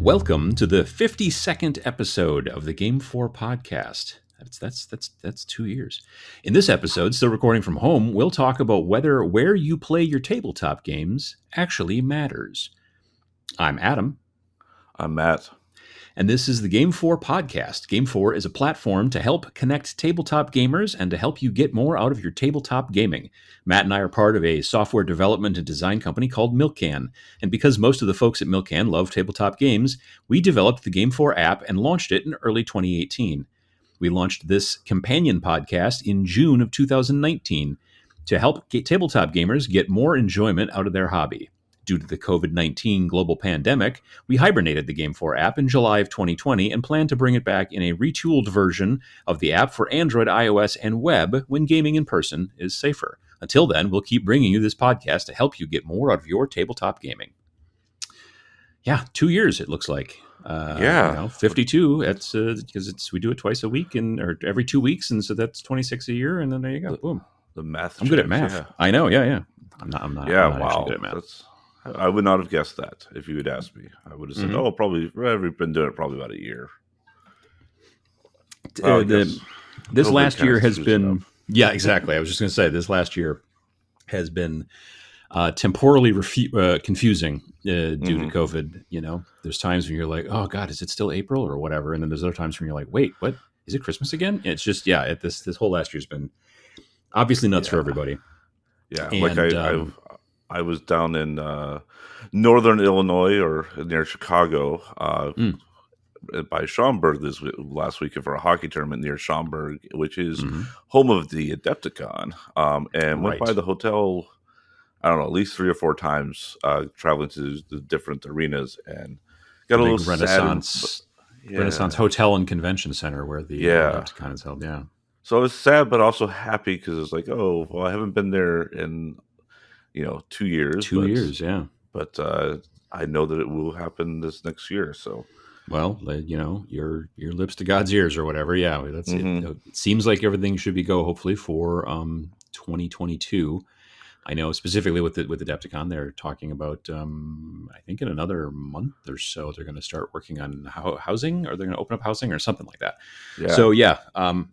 Welcome to the 52nd episode of the GameFor Podcast. That's 2 years. In this episode, still recording from home, we'll talk about whether where you play your tabletop games actually matters. I'm Adam. I'm Matt. And this is the GameFor Podcast. GameFor is a platform to help connect tabletop gamers and to help you get more out of your tabletop gaming. Matt and I are part of a software development and design company called Milkcan. And because most of the folks at Milkcan love tabletop games, we developed the GameFor app and launched it in early 2018. We launched this companion podcast in June of 2019 to help tabletop gamers get more enjoyment out of their hobby. Due to the COVID-19 global pandemic, we hibernated the GameFor app in July of 2020 and plan to bring it back in a retooled version of the app for Android, iOS, and web when gaming in person is safer. Until then, we'll keep bringing you this podcast to help you get more out of your tabletop gaming. Yeah, 2 years it looks like. 52. That's because we do it twice a week or every 2 weeks, and so that's 26 a year. And then there you go, boom. The math. I'm good at math. Yeah. I know. Yeah. I'm not wow. Good at math. I would not have guessed that if you had asked me. I would have said, probably, we've been doing it probably about a year. This last year has been, yeah, exactly. I was just going to say, this last year has been temporally confusing due to COVID. You know, there's times when you're like, oh God, is it still April or whatever? And then there's other times when you're like, wait, what? Is it Christmas again? It's just, this whole last year's been obviously nuts for everybody. Yeah, and, I was down in northern Illinois or near Chicago by Schaumburg last weekend for a hockey tournament near Schaumburg, which is home of the Adepticon, and went by the hotel, I don't know, at least 3 or 4 times, traveling to the different arenas, and got a little Renaissance Hotel and Convention Center where the Adepticon is held. Yeah. So I was sad, but also happy because it's like, oh, well, I haven't been there in 2 years. 2 years, yeah. But I know that it will happen this next year. So, well, your lips to God's ears or whatever. Yeah, that's it. It seems like everything should be go hopefully for 2022. I know specifically with Adepticon, they're talking about I think in another month or so they're going to start working on housing, or they're going to open up housing or something like that. Yeah. So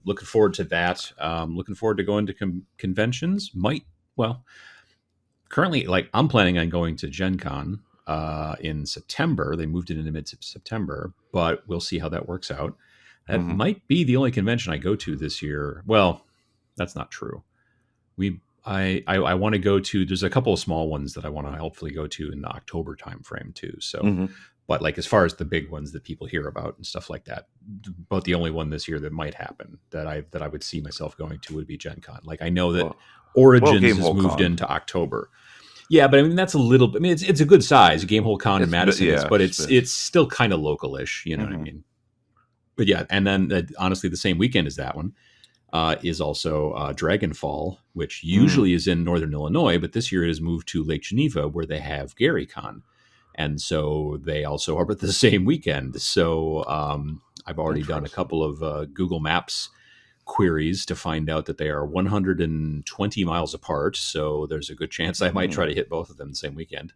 looking forward to that. Looking forward to going to conventions. Currently, I'm planning on going to Gen Con in September. They moved it into mid-September, but we'll see how that works out. That might be the only convention I go to this year. Well, that's not true. I want to go to, there's a couple of small ones that I want to hopefully go to in the October timeframe too. So, but as far as the big ones that people hear about and stuff like that, about the only one this year that might happen that I would see myself going to would be Gen Con. I know that Origins has moved into October. Yeah, but I mean that's a little bit. I mean it's a good size Gamehole Con in Madison, but it's still kind of localish. You know what I mean? But yeah, and then honestly, the same weekend as that one is also Dragonfall, which usually is in Northern Illinois, but this year it has moved to Lake Geneva, where they have Gary Con, and so they also are at the same weekend. So I've already done a couple of Google Maps queries to find out that they are 120 miles apart, so there's a good chance I might try to hit both of them the same weekend,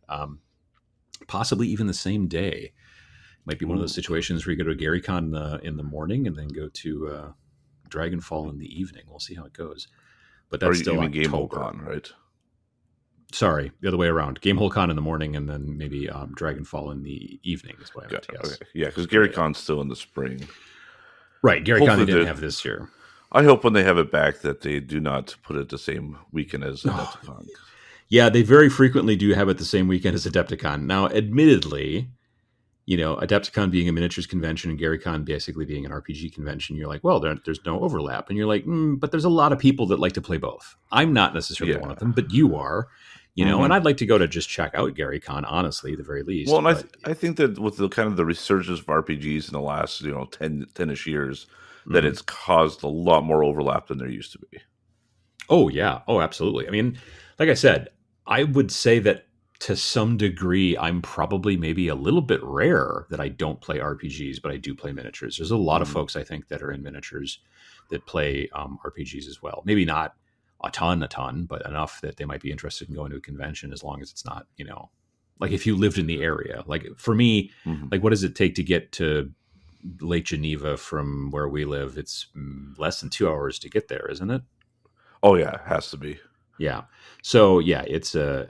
possibly even the same day. Might be one of those situations where you go to GaryCon in the morning and then go to Dragonfall in the evening. We'll see how it goes, but that's still Gamehole Con, right? Sorry, the other way around. Gamehole Con in the morning and then maybe Dragonfall in the evening is what I meant to guess. Okay. Yeah, because GaryCon's still in the spring. Right, GaryCon they didn't have this year. I hope when they have it back that they do not put it the same weekend as Adepticon. Yeah, they very frequently do have it the same weekend as Adepticon. Now, admittedly, Adepticon being a miniatures convention and GaryCon basically being an RPG convention, you're like, well, there's no overlap. And you're like, but there's a lot of people that like to play both. I'm not necessarily one of them, but you are. And I'd like to go to just check out GaryCon, honestly, at the very least. Well, and I think that with the kind of the resurgence of RPGs in the last 10-ish years, that it's caused a lot more overlap than there used to be. Oh, yeah. Oh, absolutely. I mean, like I said, I would say that to some degree, I'm probably maybe a little bit rare that I don't play RPGs, but I do play miniatures. There's a lot of folks, I think, that are in miniatures that play RPGs as well. Maybe not a ton, but enough that they might be interested in going to a convention as long as it's not, Like if you lived in the area, like for me, Mm-hmm. like what does it take to get to Lake Geneva from where we live? It's less than 2 hours to get there, isn't it? Oh yeah, it has to be. Yeah. So yeah, it's a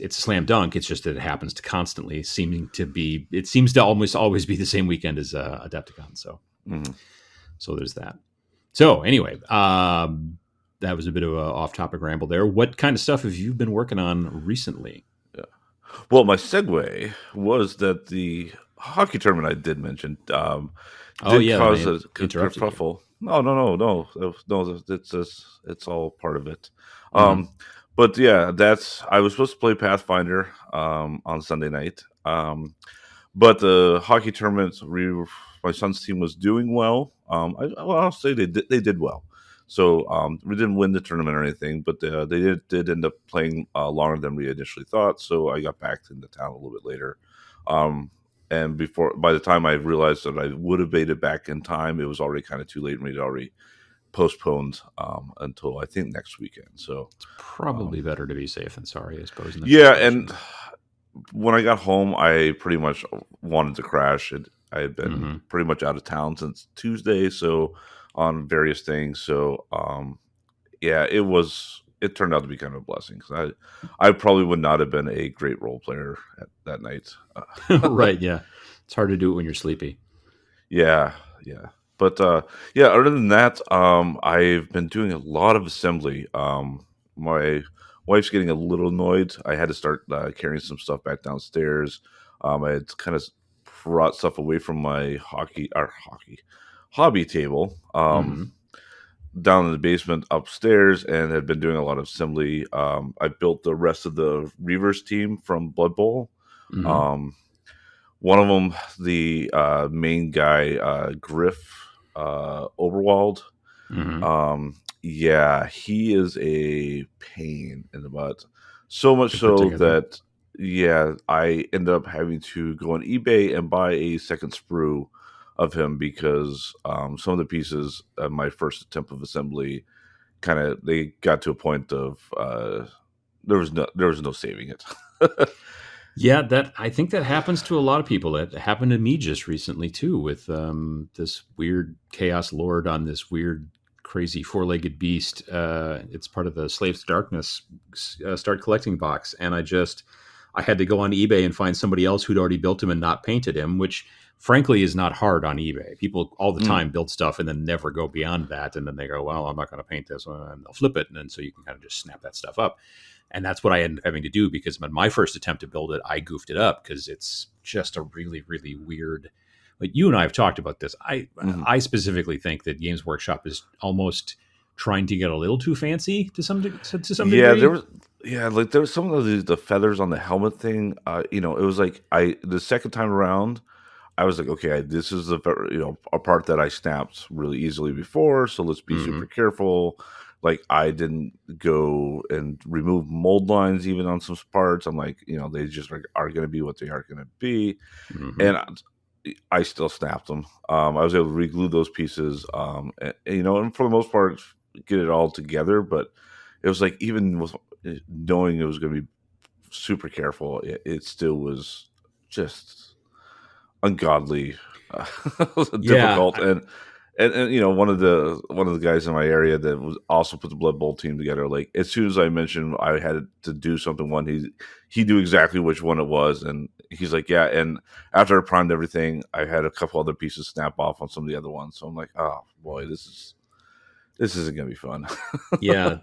slam dunk. It's just that it happens to constantly seeming to be. It seems to almost always be the same weekend as Adepticon. Mm-hmm. So there's that. So anyway, that was a bit of a off-topic ramble there. What kind of stuff have you been working on recently? Yeah. Well, my segue was that the hockey tournament I did mention Oh did yeah, then cause I a interrupted you. kerfuffle. No. It's all part of it. Mm-hmm. But yeah, I was supposed to play Pathfinder on Sunday night. But the hockey tournament, my son's team was doing well. I'll say they did well. So we didn't win the tournament or anything, but they did end up playing longer than we initially thought. So I got back into town a little bit later. And by the time I realized that I would have made it back in time, it was already kind of too late, and we'd already postponed until I think next weekend. So It's probably better to be safe than sorry, I suppose. yeah, and when I got home, I pretty much wanted to crash. I had been pretty much out of town since Tuesday, so on various things. So yeah, it turned out to be kind of a blessing because I probably would not have been a great role player that night. Right? Yeah, it's hard to do it when you're sleepy. Yeah. But yeah, other than that, I've been doing a lot of assembly. My wife's getting a little annoyed. I had to start carrying some stuff back downstairs. I had kind of brought stuff away from my hobby table down in the basement upstairs, and had been doing a lot of assembly. I built the rest of the Reavers team from Blood Bowl. Um, One of them, the main guy, Griff Oberwald. Yeah, he is a pain in the butt. So much so that, yeah, I end up having to go on eBay and buy a second sprue of him because some of the pieces of my first attempt of assembly they got to a point of there was no saving it. Yeah, I think that happens to a lot of people. It happened to me just recently too, with this weird Chaos Lord on this weird, crazy four-legged beast. It's part of the Slaves to Darkness Start Collecting box, and I had to go on eBay and find somebody else who'd already built him and not painted him, which frankly is not hard on eBay. People all the time build stuff and then never go beyond that, and then they go, "Well, I'm not going to paint this," and they'll flip it, and then so you can kind of just snap that stuff up. And that's what I ended up having to do because my first attempt to build it, I goofed it up because it's just a really, really weird. Like you and I have talked about this. I specifically think that Games Workshop is almost trying to get a little too fancy to some degree. There was some of the feathers on the helmet thing. It was like the second time around, I was like, okay, this is a part that I snapped really easily before, so let's be super careful. Like I didn't go and remove mold lines even on some parts. I'm like, they just are going to be what they are going to be, and I still snapped them. I was able to reglue those pieces, and for the most part, get it all together. But it was like even with knowing it was going to be super careful, it still was just ungodly difficult. And one of the guys in my area that was also put the Blood Bowl team together, like as soon as I mentioned I had to do something he knew exactly which one it was, and he's like, yeah. And after I primed everything, I had a couple other pieces snap off on some of the other ones, so I'm like, oh boy, this isn't gonna be fun. Yeah,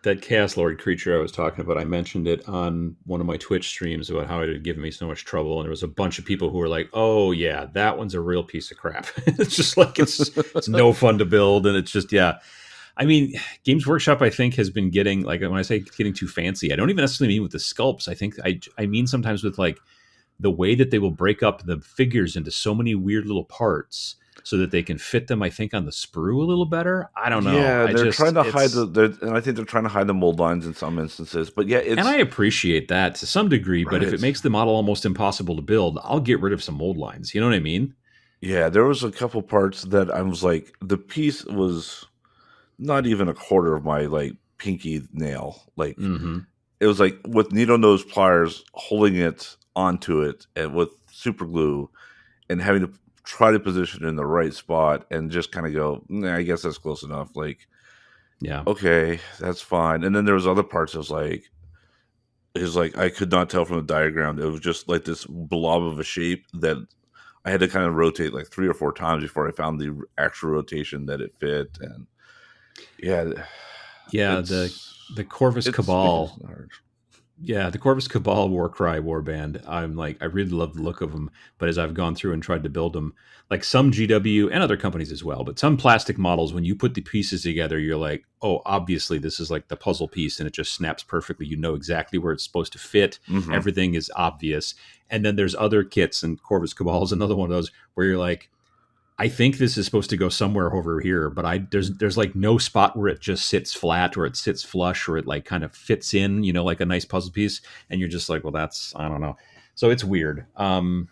that Chaos Lord creature I was talking about, I mentioned it on one of my Twitch streams about how it had given me so much trouble, and there was a bunch of people who were like, "Oh yeah, that one's a real piece of crap." It's just like it's no fun to build, and it's just I mean, Games Workshop I think has been getting, like when I say getting too fancy, I don't even necessarily mean with the sculpts. I think I mean sometimes with like the way that they will break up the figures into so many weird little parts so that they can fit them, I think, on the sprue a little better. I don't know. Yeah, they're trying to hide and I think they're trying to hide the mold lines in some instances. But yeah, and I appreciate that to some degree. But if it makes the model almost impossible to build, I'll get rid of some mold lines. You know what I mean? Yeah, there was a couple parts that I was like, the piece was not even a quarter of my like pinky nail. Like it was like with needle nose pliers holding it onto it and with super glue and having to try to position it in the right spot and just kind of go, nah, I guess that's close enough. Like, Yeah. okay, that's fine. And then there was other parts. It was like I could not tell from the diagram. It was just like this blob of a shape that I had to kind of rotate like 3 or 4 times before I found the actual rotation that it fit. And yeah, Yeah. The Corvus Cabal. Yeah, the Corvus Cabal Warcry warband. I'm like, I really love the look of them. But as I've gone through and tried to build them, like some GW and other companies as well, but some plastic models, when you put the pieces together, you're like, oh, obviously this is like the puzzle piece and it just snaps perfectly. You know exactly where it's supposed to fit. Mm-hmm. Everything is obvious. And then there's other kits, and Corvus Cabal is another one of those where you're like, I think this is supposed to go somewhere over here, but there's like no spot where it just sits flat or it sits flush or it like kind of fits in, like a nice puzzle piece. And you're just like, well, I don't know. So it's weird. And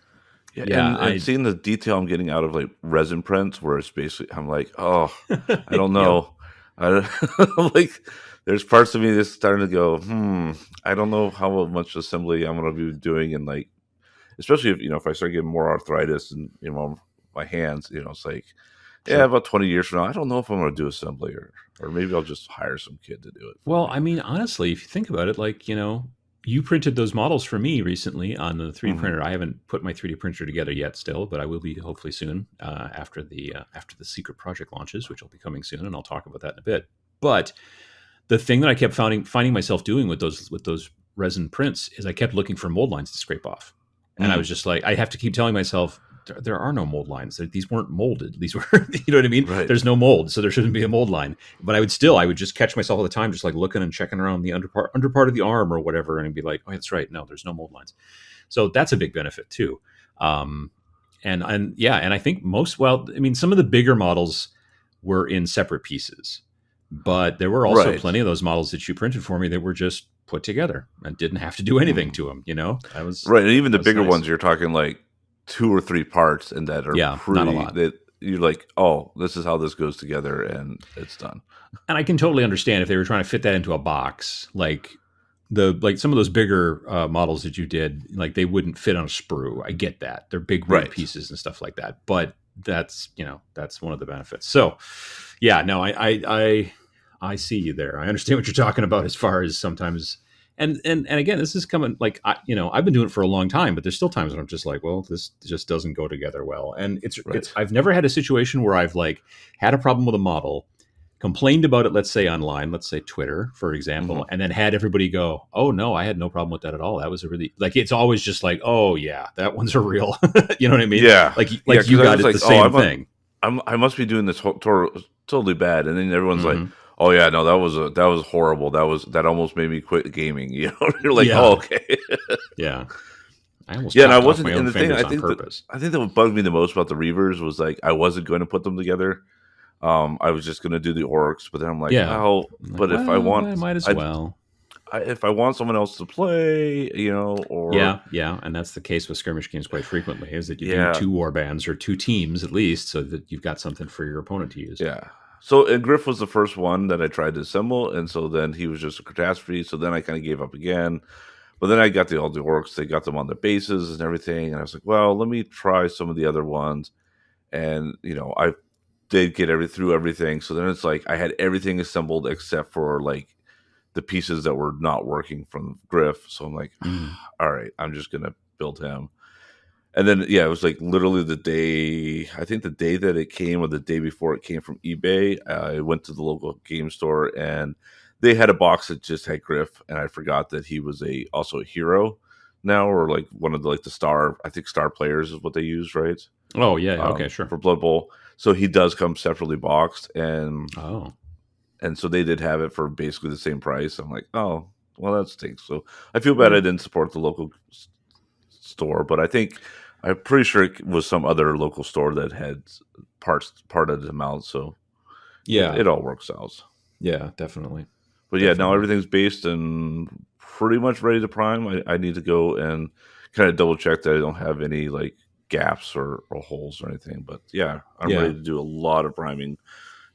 seeing the detail I'm getting out of like resin prints, where it's basically, I'm like, oh, I don't know. Like, there's parts of me that's starting to go, I don't know how much assembly I'm going to be doing, and like, especially if I start getting more arthritis and my hands, it's like, sure. About 20 years from now, I don't know if I'm going to do assembly or maybe I'll just hire some kid to do it. Well, I mean, honestly, if you think about it, like, you printed those models for me recently on the 3D printer. I haven't put my 3D printer together yet still, but I will be hopefully soon after the secret project launches, which will be coming soon, and I'll talk about that in a bit. But the thing that I kept finding myself doing with those resin prints is I kept looking for mold lines to scrape off. And I was just like, I have to keep telling myself, there are no mold lines. These weren't molded. These were, you know what I mean? Right. There's no mold, so there shouldn't be a mold line. But I would just catch myself all the time, just like looking and checking around the under part of the arm or whatever, and I'd be like, oh, that's right. No, there's no mold lines. So that's a big benefit too. And I think some of the bigger models were in separate pieces, but there were also plenty of those models that you printed for me that were just put together and didn't have to do anything to them. That was right. And even the bigger ones, you're talking like 2 or 3 parts, and that are not a lot. That you're like, oh, this is how this goes together, and it's done. And I can totally understand if they were trying to fit that into a box, like some of those bigger models that you did, like they wouldn't fit on a sprue. I get that. They're big weight pieces and stuff like that, but that's one of the benefits. So yeah, no, I see you there. I understand what you're talking about as far as sometimes. And again, this is coming like, I've been doing it for a long time, but there's still times when I'm just like, well, this just doesn't go together well. And it's I've never had a situation where I've like had a problem with a model, complained about it, let's say online, let's say Twitter, for example, and then had everybody go, oh no, I had no problem with that at all. That was a really, like, it's always just like, oh yeah, that one's a real, you know what I mean? Yeah. Like you got it like, the same thing. I must be doing this totally bad. And then everyone's like, oh yeah, no, that was horrible. That almost made me quit gaming. You're like, oh, okay. Yeah. I almost and I wasn't. And the thing I think that would bug me the most about the Reavers was like I wasn't going to put them together. I was just going to do the orcs, but then I'm like, but if I want, I might as well. If I want someone else to play, or and that's the case with skirmish games quite frequently. Is that you do 2 war bands or 2 teams at least, so that you've got something for your opponent to use. Yeah. So, and Griff was the first one that I tried to assemble, and so then he was just a catastrophe. So then I kind of gave up again. But then I got all the orcs. They got them on their bases and everything, and I was like, well, let me try some of the other ones. And I did get through everything. So then it's like I had everything assembled except for like the pieces that were not working from Griff. So I'm like, all right, I'm just gonna build him. And then, it was like literally the day that it came or the day before it came from eBay, I went to the local game store and they had a box that just had Griff. And I forgot that he was also a hero now, or like one of the star, I think star players is what they use, right? Oh, yeah. Okay, sure. For Blood Bowl. So he does come separately boxed. And so they did have it for basically the same price. I'm like, oh, well, that stinks. So I feel bad I didn't support the local store, but I'm pretty sure it was some other local store that had parted them out. So it all works out. Yeah, definitely. But now everything's based and pretty much ready to prime. I need to go and kind of double check that I don't have any like gaps or holes or anything. But I'm ready to do a lot of priming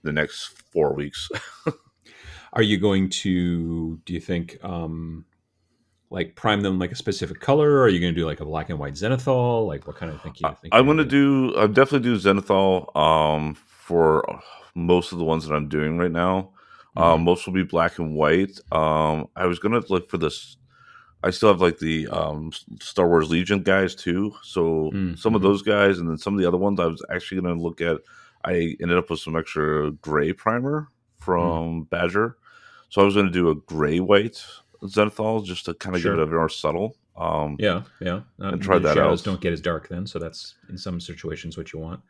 the next 4 weeks. Are you going to, do you think, like prime them like a specific color? Or are you going to do like a black and white zenithal? Like what kind of thing you think I'm you're gonna going to do? I'll definitely do Zenithal. For most of the ones that I'm doing right now, Mm-hmm. most will be black and white. I was gonna look for this. I still have like the Star Wars Legion guys too. So some of Mm-hmm. those guys, and then some of the other ones, I was actually gonna look at. I ended up with some extra gray primer Mm. from Badger, so I was gonna do a gray white Zenithal just to kind of give it Sure. a more subtle. Yeah, yeah. And try The that shadows out. don't get as dark then, so that's in some situations what you want.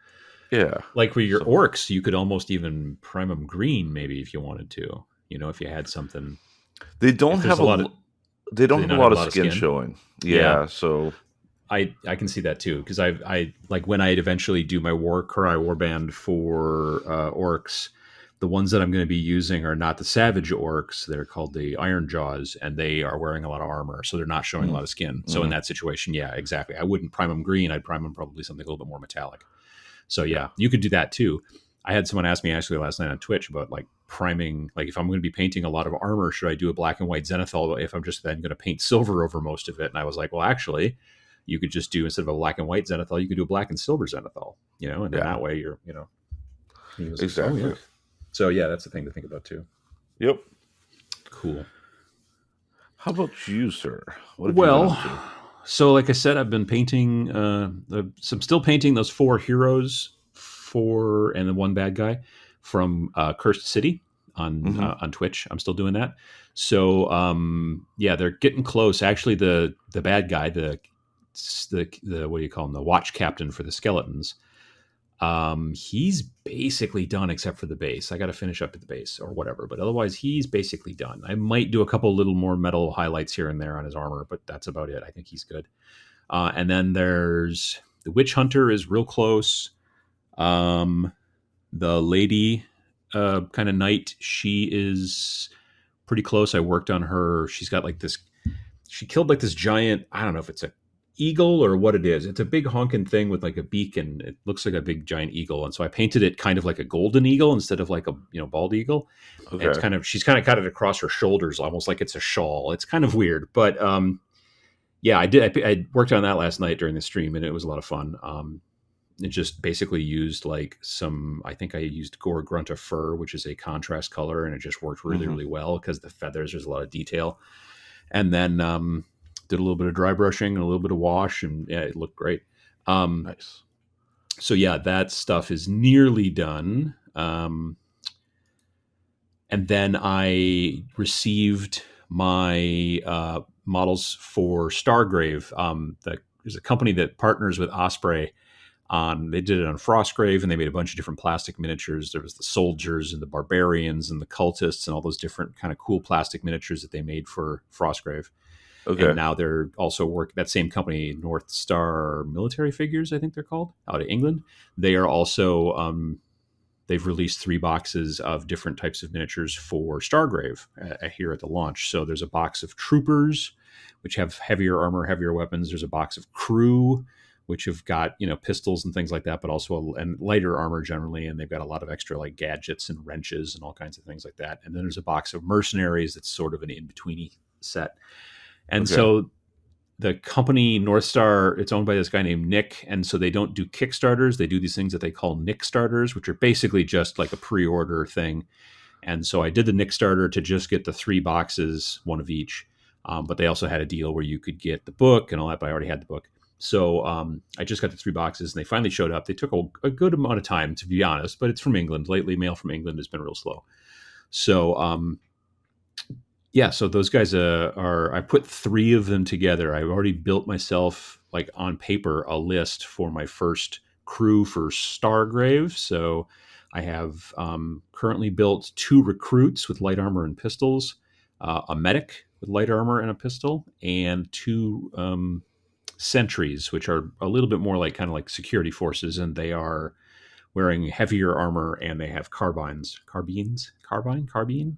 Yeah. Like with your So orcs, you could almost even prime them green, maybe if you wanted to. If you had something. they don't If there's have a lot of, they do don't they have a not have lot a of lot of skin skin? showing. Yeah, Yeah. So I can see that too because I like when I eventually do my war cry warband for orcs. The ones that I'm going to be using are not the savage orcs. They're called the Iron Jaws, and they are wearing a lot of armor, so they're not showing a lot of skin. So in mm, that situation, yeah, exactly. I wouldn't prime them green. I'd prime them probably something a little bit more metallic. So yeah. yeah, you could do that too. I had someone ask me actually last night on Twitch about like priming, like if I'm going to be painting a lot of armor, should I do a black and white zenithal if I'm just then going to paint silver over most of it? And I was like, well, actually, you could just do instead of a black and white zenithal, you could do a black and silver zenithal, and then Yeah. that way he was like, oh yeah. Exactly. So yeah, that's the thing to think about too. Yep. Cool. How about you, sir? What have you been up Well, to? so like I said, I've been painting. I'm still painting those 4 heroes and the one bad guy from Cursed City Mm-hmm. on Twitch. I'm still doing that. So yeah, they're getting close. Actually, the bad guy, the what do you call him? The watch captain for the skeletons. He's basically done except for the base. I got to finish up at the base or whatever, but otherwise he's basically done. I might do a couple little more metal highlights here and there on his armor, but that's about it. I think he's good. And then there's the witch hunter is real close. The lady kind of knight, she is pretty close. I worked on her. She's got like this. She killed like this giant. I don't know if it's a eagle or what it is. It's a big honking thing with like a beak, and it looks like a big giant eagle. And so I painted it kind of like a golden eagle instead of like a bald eagle. And it's Okay. she's kind of got it across her shoulders, almost like it's a shawl. It's kind of weird, but yeah, I did. I worked on that last night during the stream, and it was a lot of fun. It just basically used like I think I used Gore Grunta fur, which is a contrast color, and it just worked really, Mm-hmm. really well because the feathers, there's a lot of detail. And then did a little bit of dry brushing and a little bit of wash, and yeah, it looked great. Um, Nice. so yeah, that stuff is nearly done. And then I received my models for Stargrave. There's a company that partners with Osprey they did it on Frostgrave, and they made a bunch of different plastic miniatures. There was the soldiers and the barbarians and the cultists and all those different kind of cool plastic miniatures that they made for Frostgrave. And Okay. now they're also that same company, North Star Military Figures, I think they're called, out of England. They are also they've released 3 boxes of different types of miniatures for Stargrave here at the launch. So there's a box of troopers, which have heavier armor, heavier weapons. There's a box of crew, which have got pistols and things like that, but also and lighter armor generally, and they've got a lot of extra like gadgets and wrenches and all kinds of things like that. And then there's a box of mercenaries that's sort of an in-betweeny set. And Okay. so the company North Star, it's owned by this guy named Nick, and so they don't do Kickstarters. They do these things that they call Nick starters, which are basically just like a pre-order thing. And so I did the Nick starter to just get the 3 boxes, one of each. But they also had a deal where you could get the book and all that, but I already had the book. So I just got the 3 boxes, and they finally showed up. They took a good amount of time, to be honest, but it's from England. Lately, mail from England has been real slow. So yeah, so those guys I put 3 of them together. I've already built myself, like on paper, a list for my first crew for Stargrave. So I have currently built 2 recruits with light armor and pistols, a medic with light armor and a pistol, and 2 sentries, which are a little bit more like kind of like security forces, and they are wearing heavier armor and they have carbine,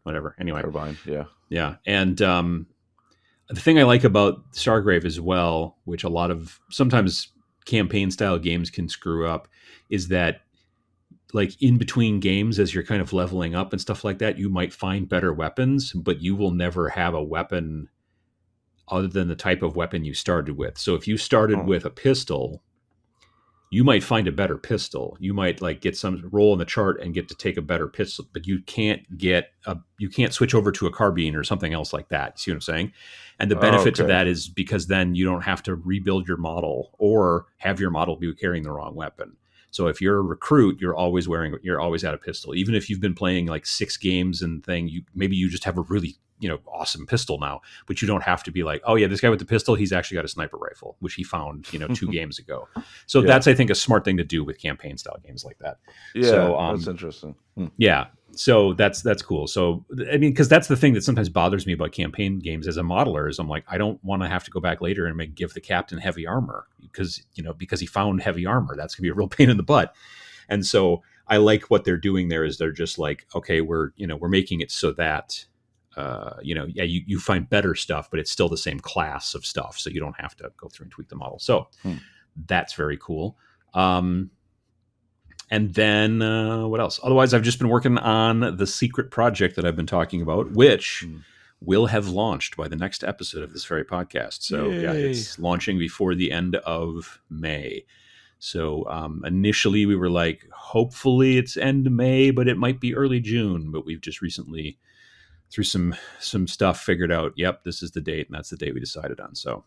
whatever. Anyway, Carbine. Yeah. yeah, and the thing I like about Stargrave as well, which a lot of sometimes campaign style games can screw up, is that like in between games as you're kind of leveling up and stuff like that, you might find better weapons, but you will never have a weapon other than the type of weapon you started with. So if you started with a pistol, you might find a better pistol. You might like get some roll in the chart and get to take a better pistol, but you can't switch over to a carbine or something else like that. See what I'm saying? And the benefit to that is because then you don't have to rebuild your model or have your model be carrying the wrong weapon. So if you're a recruit, you're always at a pistol. Even if you've been playing like 6 games and maybe you just have a really awesome pistol now, but you don't have to be like, oh yeah, this guy with the pistol, he's actually got a sniper rifle, which he found 2 games ago. So that's, I think, a smart thing to do with campaign style games like that. Yeah, so, that's interesting. Yeah, so that's cool. So I mean, because that's the thing that sometimes bothers me about campaign games as a modeler is I'm like, I don't want to have to go back later and give the captain heavy armor because he found heavy armor. That's gonna be a real pain in the butt. And so I like what they're doing there is they're just like, okay, we're making it so that you find better stuff, but it's still the same class of stuff, so you don't have to go through and tweak the model. So that's very cool. And then what else? Otherwise, I've just been working on the secret project that I've been talking about, which will have launched by the next episode of this very podcast. So it's launching before the end of May. So initially we were like, hopefully it's end May, but it might be early June. But we've just recently, through some stuff, figured out, yep, this is the date, and that's the date we decided on. So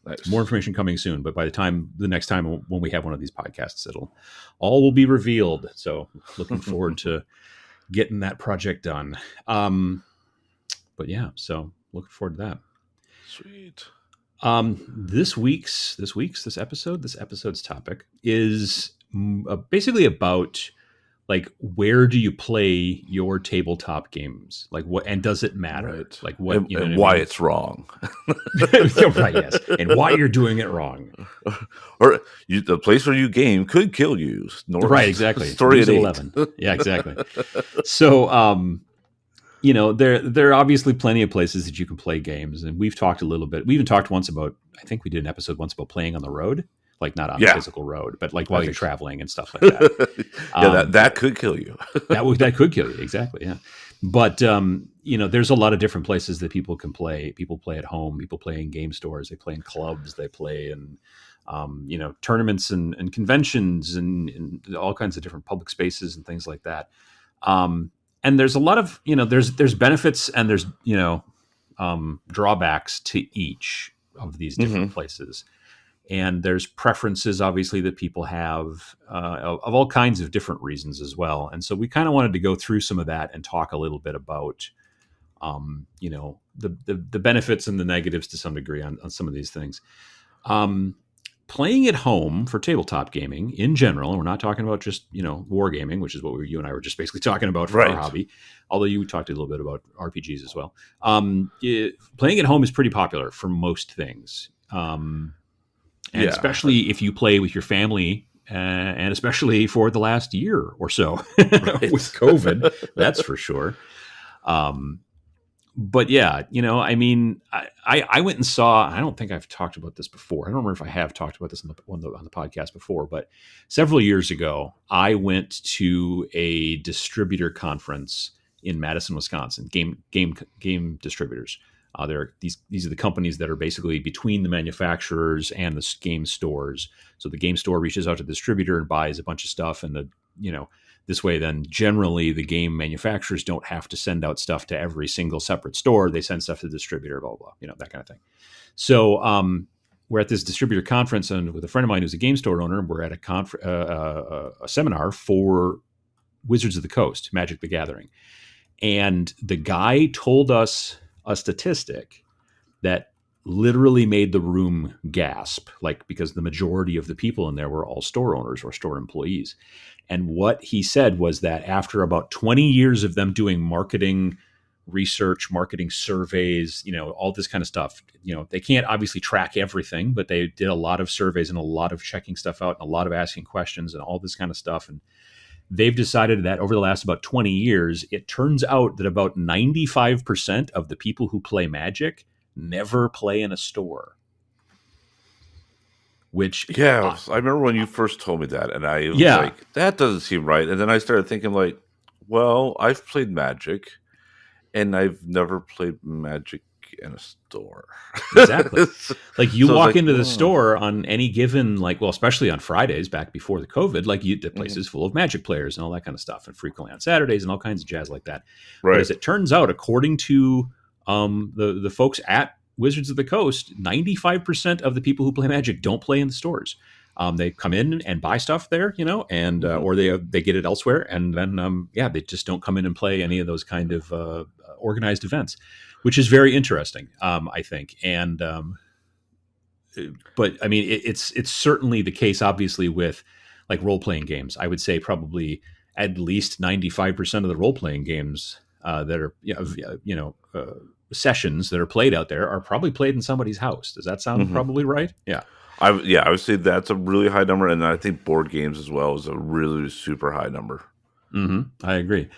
nice. More information coming soon, but by the next time when we have one of these podcasts, all will be revealed. So looking forward to getting that project done. But yeah, so looking forward to that. Sweet. This episode's topic is basically about like, where do you play your tabletop games? Like, what, and does it matter? Right. Like, what, and why it's wrong? Right, yes, and why you're doing it wrong, or the place where you game could kill you. Right, exactly. Story at 11. Yeah, exactly. So, there are obviously plenty of places that you can play games, and we've talked a little bit. We even talked once about, I think we did an episode once about playing on the road. Like not on the physical road, but like while you're traveling and stuff like that. That could kill you. that could kill you. Exactly. Yeah. But, there's a lot of different places that people can play. People play at home. People play in game stores. They play in clubs. They play in, tournaments and conventions and all kinds of different public spaces and things like that. And there's a lot of, there's benefits and there's, drawbacks to each of these different places. And there's preferences, obviously, that people have of all kinds of different reasons as well. And so we kind of wanted to go through some of that and talk a little bit about, the benefits and the negatives to some degree on some of these things. Playing at home for tabletop gaming in general, and we're not talking about just, wargaming, which is what you and I were just basically talking about for our hobby, although you talked a little bit about RPGs as well. Playing at home is pretty popular for most things. And especially if you play with your family, and especially for the last year or so with COVID, that's for sure. But yeah, I mean, I went and saw, I don't think I've talked about this before. I don't remember if I have talked about this on the podcast before, but several years ago, I went to a distributor conference in Madison, Wisconsin, game distributors. These are the companies that are basically between the manufacturers and the game stores. So the game store reaches out to the distributor and buys a bunch of stuff, and this way, then generally the game manufacturers don't have to send out stuff to every single separate store. They send stuff to the distributor, blah, blah, blah, that kind of thing. So we're at this distributor conference, and with a friend of mine who's a game store owner, we're at a seminar for Wizards of the Coast, Magic the Gathering. And the guy told us a statistic that literally made the room gasp, because the majority of the people in there were all store owners or store employees. And what he said was that after about 20 years of them doing marketing research, marketing surveys, all this kind of stuff, they can't obviously track everything, but they did a lot of surveys and a lot of checking stuff out and a lot of asking questions and all this kind of stuff. And they've decided that over the last about 20 years, it turns out that about 95% of the people who play Magic never play in a store. Which, I remember when you first told me that, and I was like, that doesn't seem right. And then I started thinking, well, I've played Magic, and I've never played Magic in a store. Exactly. Like you So walk into the store on any given, like, well, especially on Fridays back before the COVID, like the place is full of Magic players and all that kind of stuff, and frequently on Saturdays and all kinds of jazz like that. But as it turns out, according to the folks at Wizards of the Coast, 95% of the people who play Magic don't play in the stores. They come in and buy stuff there, and or they get it elsewhere, and then they just don't come in and play any of those kind of organized events, which is very interesting, I think. And but I mean, it's certainly the case, obviously, with like role playing games. I would say probably at least 95% of the role playing games that are sessions that are played out there are probably played in somebody's house. Does that sound probably right? Yeah. I would say that's a really high number, and I think board games as well is a really super high number. I agree.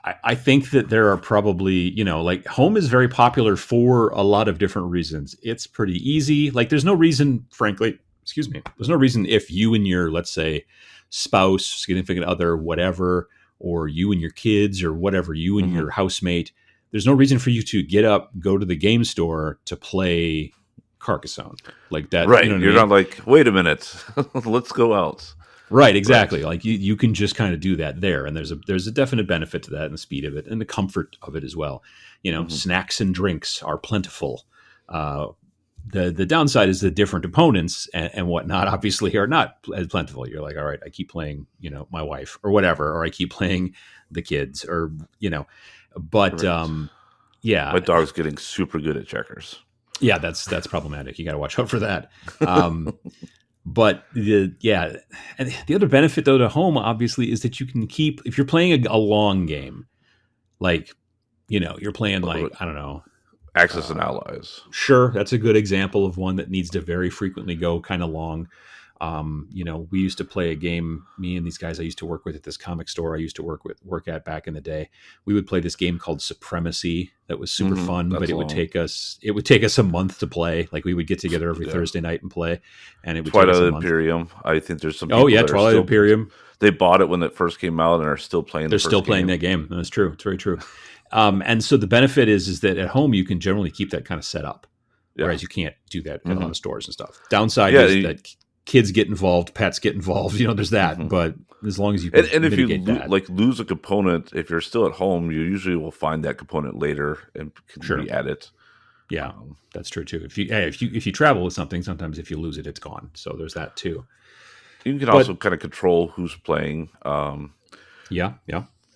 I think that there are probably, like home is very popular for a lot of different reasons. It's pretty easy. Like there's no reason, frankly, there's no reason if you and your, let's say, spouse, significant other, whatever, or you and your kids or whatever, you and your housemate, there's no reason for you to get up, go to the game store to play Carcassonne like that. Right. You're not like, wait a minute, let's go out. Right, exactly. Right. Like you can just kind of do that there, and there's a definite benefit to that, and the speed of it, and the comfort of it as well. Snacks and drinks are plentiful. The downside is the different opponents and whatnot, obviously, are not as plentiful. You're like, all right, I keep playing, my wife or whatever, or I keep playing the kids, or but right. My dog's getting super good at checkers. Yeah, that's problematic. You got to watch out for that. But and the other benefit though to home obviously is that you can keep, if you're playing a long game, like you're playing like, I don't know, Axis and Allies. Sure, that's a good example of one that needs to very frequently go kind of long. We used to play a game, me and these guys I used to work with at this comic store I used to work at back in the day. We would play this game called Supremacy that was super fun, but it would take us a month to play. Like we would get together every Thursday night and play, and it would Twilight take us a Imperium. I think there's some Twilight Imperium. They bought it when it first came out and are still playing They're still playing that game. That's true. It's very true. And so the benefit is that at home you can generally keep that kind of set up, whereas you can't do that at a lot of stores and stuff. Downside is that kids get involved, pets get involved. There's that. But as long as you can and if you lose a component, if you're still at home, you usually will find that component later and can re-add. Yeah, that's true too. If you travel with something, sometimes if you lose it, it's gone. So there's that too. You can also kind of control who's playing.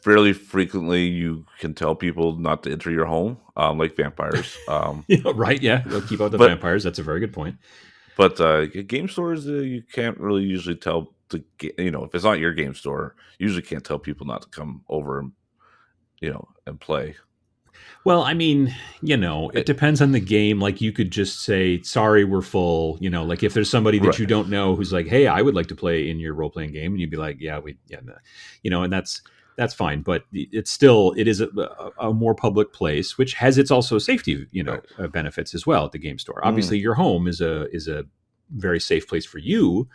Fairly frequently, you can tell people not to enter your home, like vampires. Right? Yeah, they'll keep out the vampires. That's a very good point. But game stores, you can't really usually tell if it's not your game store, you usually can't tell people not to come over and and play. Well, I mean, it depends on the game. Like you could just say, sorry, we're full. Like if there's somebody that you don't know who's like, hey, I would like to play in your role playing game, and you'd be like, and that's fine. But it is a more public place, which has its also safety, benefits as well at the game store. Obviously, your home is a very safe place for you.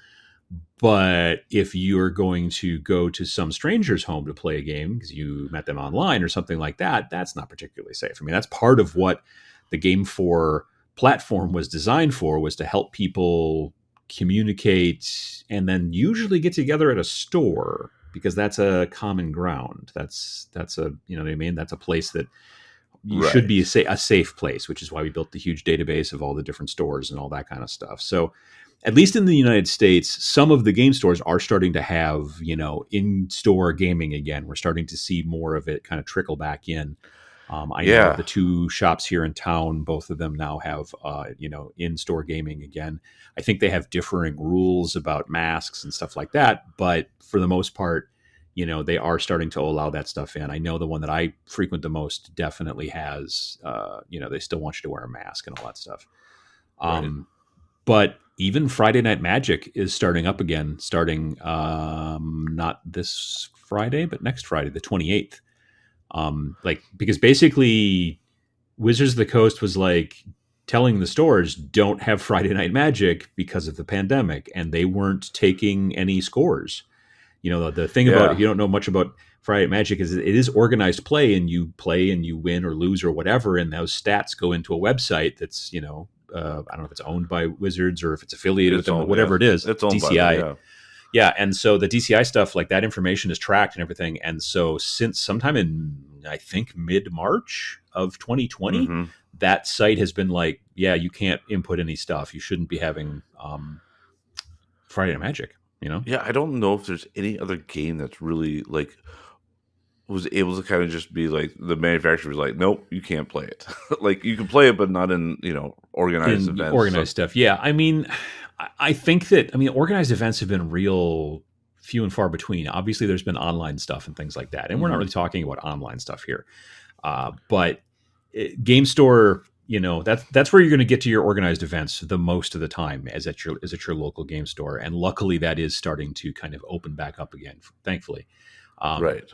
But if you're going to go to some stranger's home to play a game because you met them online or something like that, that's not particularly safe. I mean, that's part of what the GameFor platform was designed for, was to help people communicate and then usually get together at a store, because that's a common ground. That's a, you know what I mean? That's a place that you should be a safe place, which is why we built the huge database of all the different stores and all that kind of stuff. So at least in the United States, some of the game stores are starting to have, in-store gaming again. We're starting to see more of it kind of trickle back in. I know the two shops here in town, both of them now have, in-store gaming again. I think they have differing rules about masks and stuff like that. But for the most part, they are starting to allow that stuff in. I know the one that I frequent the most definitely has, they still want you to wear a mask and all that stuff. But even Friday Night Magic is starting up again, not this Friday, but next Friday, the 28th. Because basically Wizards of the Coast was like telling the stores don't have Friday Night Magic because of the pandemic, and they weren't taking any scores. The thing about, if you don't know much about Friday Night Magic is it is organized play, and you play and you win or lose or whatever, and those stats go into a website that's I don't know if it's owned by Wizards or if it's affiliated with them, or whatever it is. It's owned DCI. by them, yeah, and so the DCI stuff, like that information is tracked and everything. And so since sometime in, I think, mid-March of 2020, that site has been like, yeah, you can't input any stuff. You shouldn't be having Friday Night Magic, Yeah, I don't know if there's any other game that's really like was able to kind of just be like the manufacturer was like, nope, you can't play it. Like you can play it, but not in organized events. Organized stuff. Yeah, I mean, I think that organized events have been real few and far between. Obviously, there's been online stuff and things like that, and we're not really talking about online stuff here. But Game Store, that's where you're going to get to your organized events the most of the time, as at your local game store. And luckily, that is starting to kind of open back up again, thankfully. Right.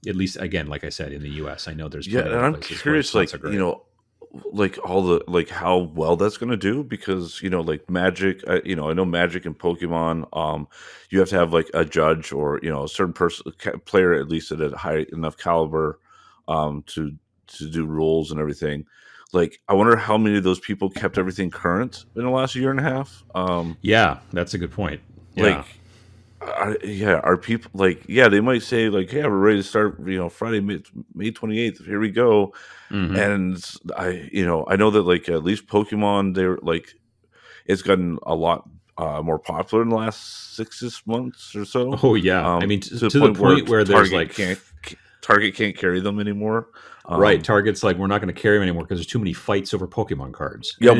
At least, again, like I said, in the U.S., I know there's and I'm curious, like like all the like how well that's going to do, because like Magic, I know Magic and Pokemon, you have to have like a judge or a certain player at least at a high enough caliber to do rules and everything. Like, I wonder how many of those people kept everything current in the last year and a half. Yeah, that's a good point. Yeah. Are people like, they might say like, yeah, we're ready to start, Friday, May 28th. Here we go. And I know that like at least Pokemon, they're like, it's gotten a lot more popular in the last 6 months or so. Oh yeah. I mean, to the point where there's like Target can't carry them anymore. Right. Target's like, we're not going to carry them anymore because there's too many fights over Pokemon cards. Yeah.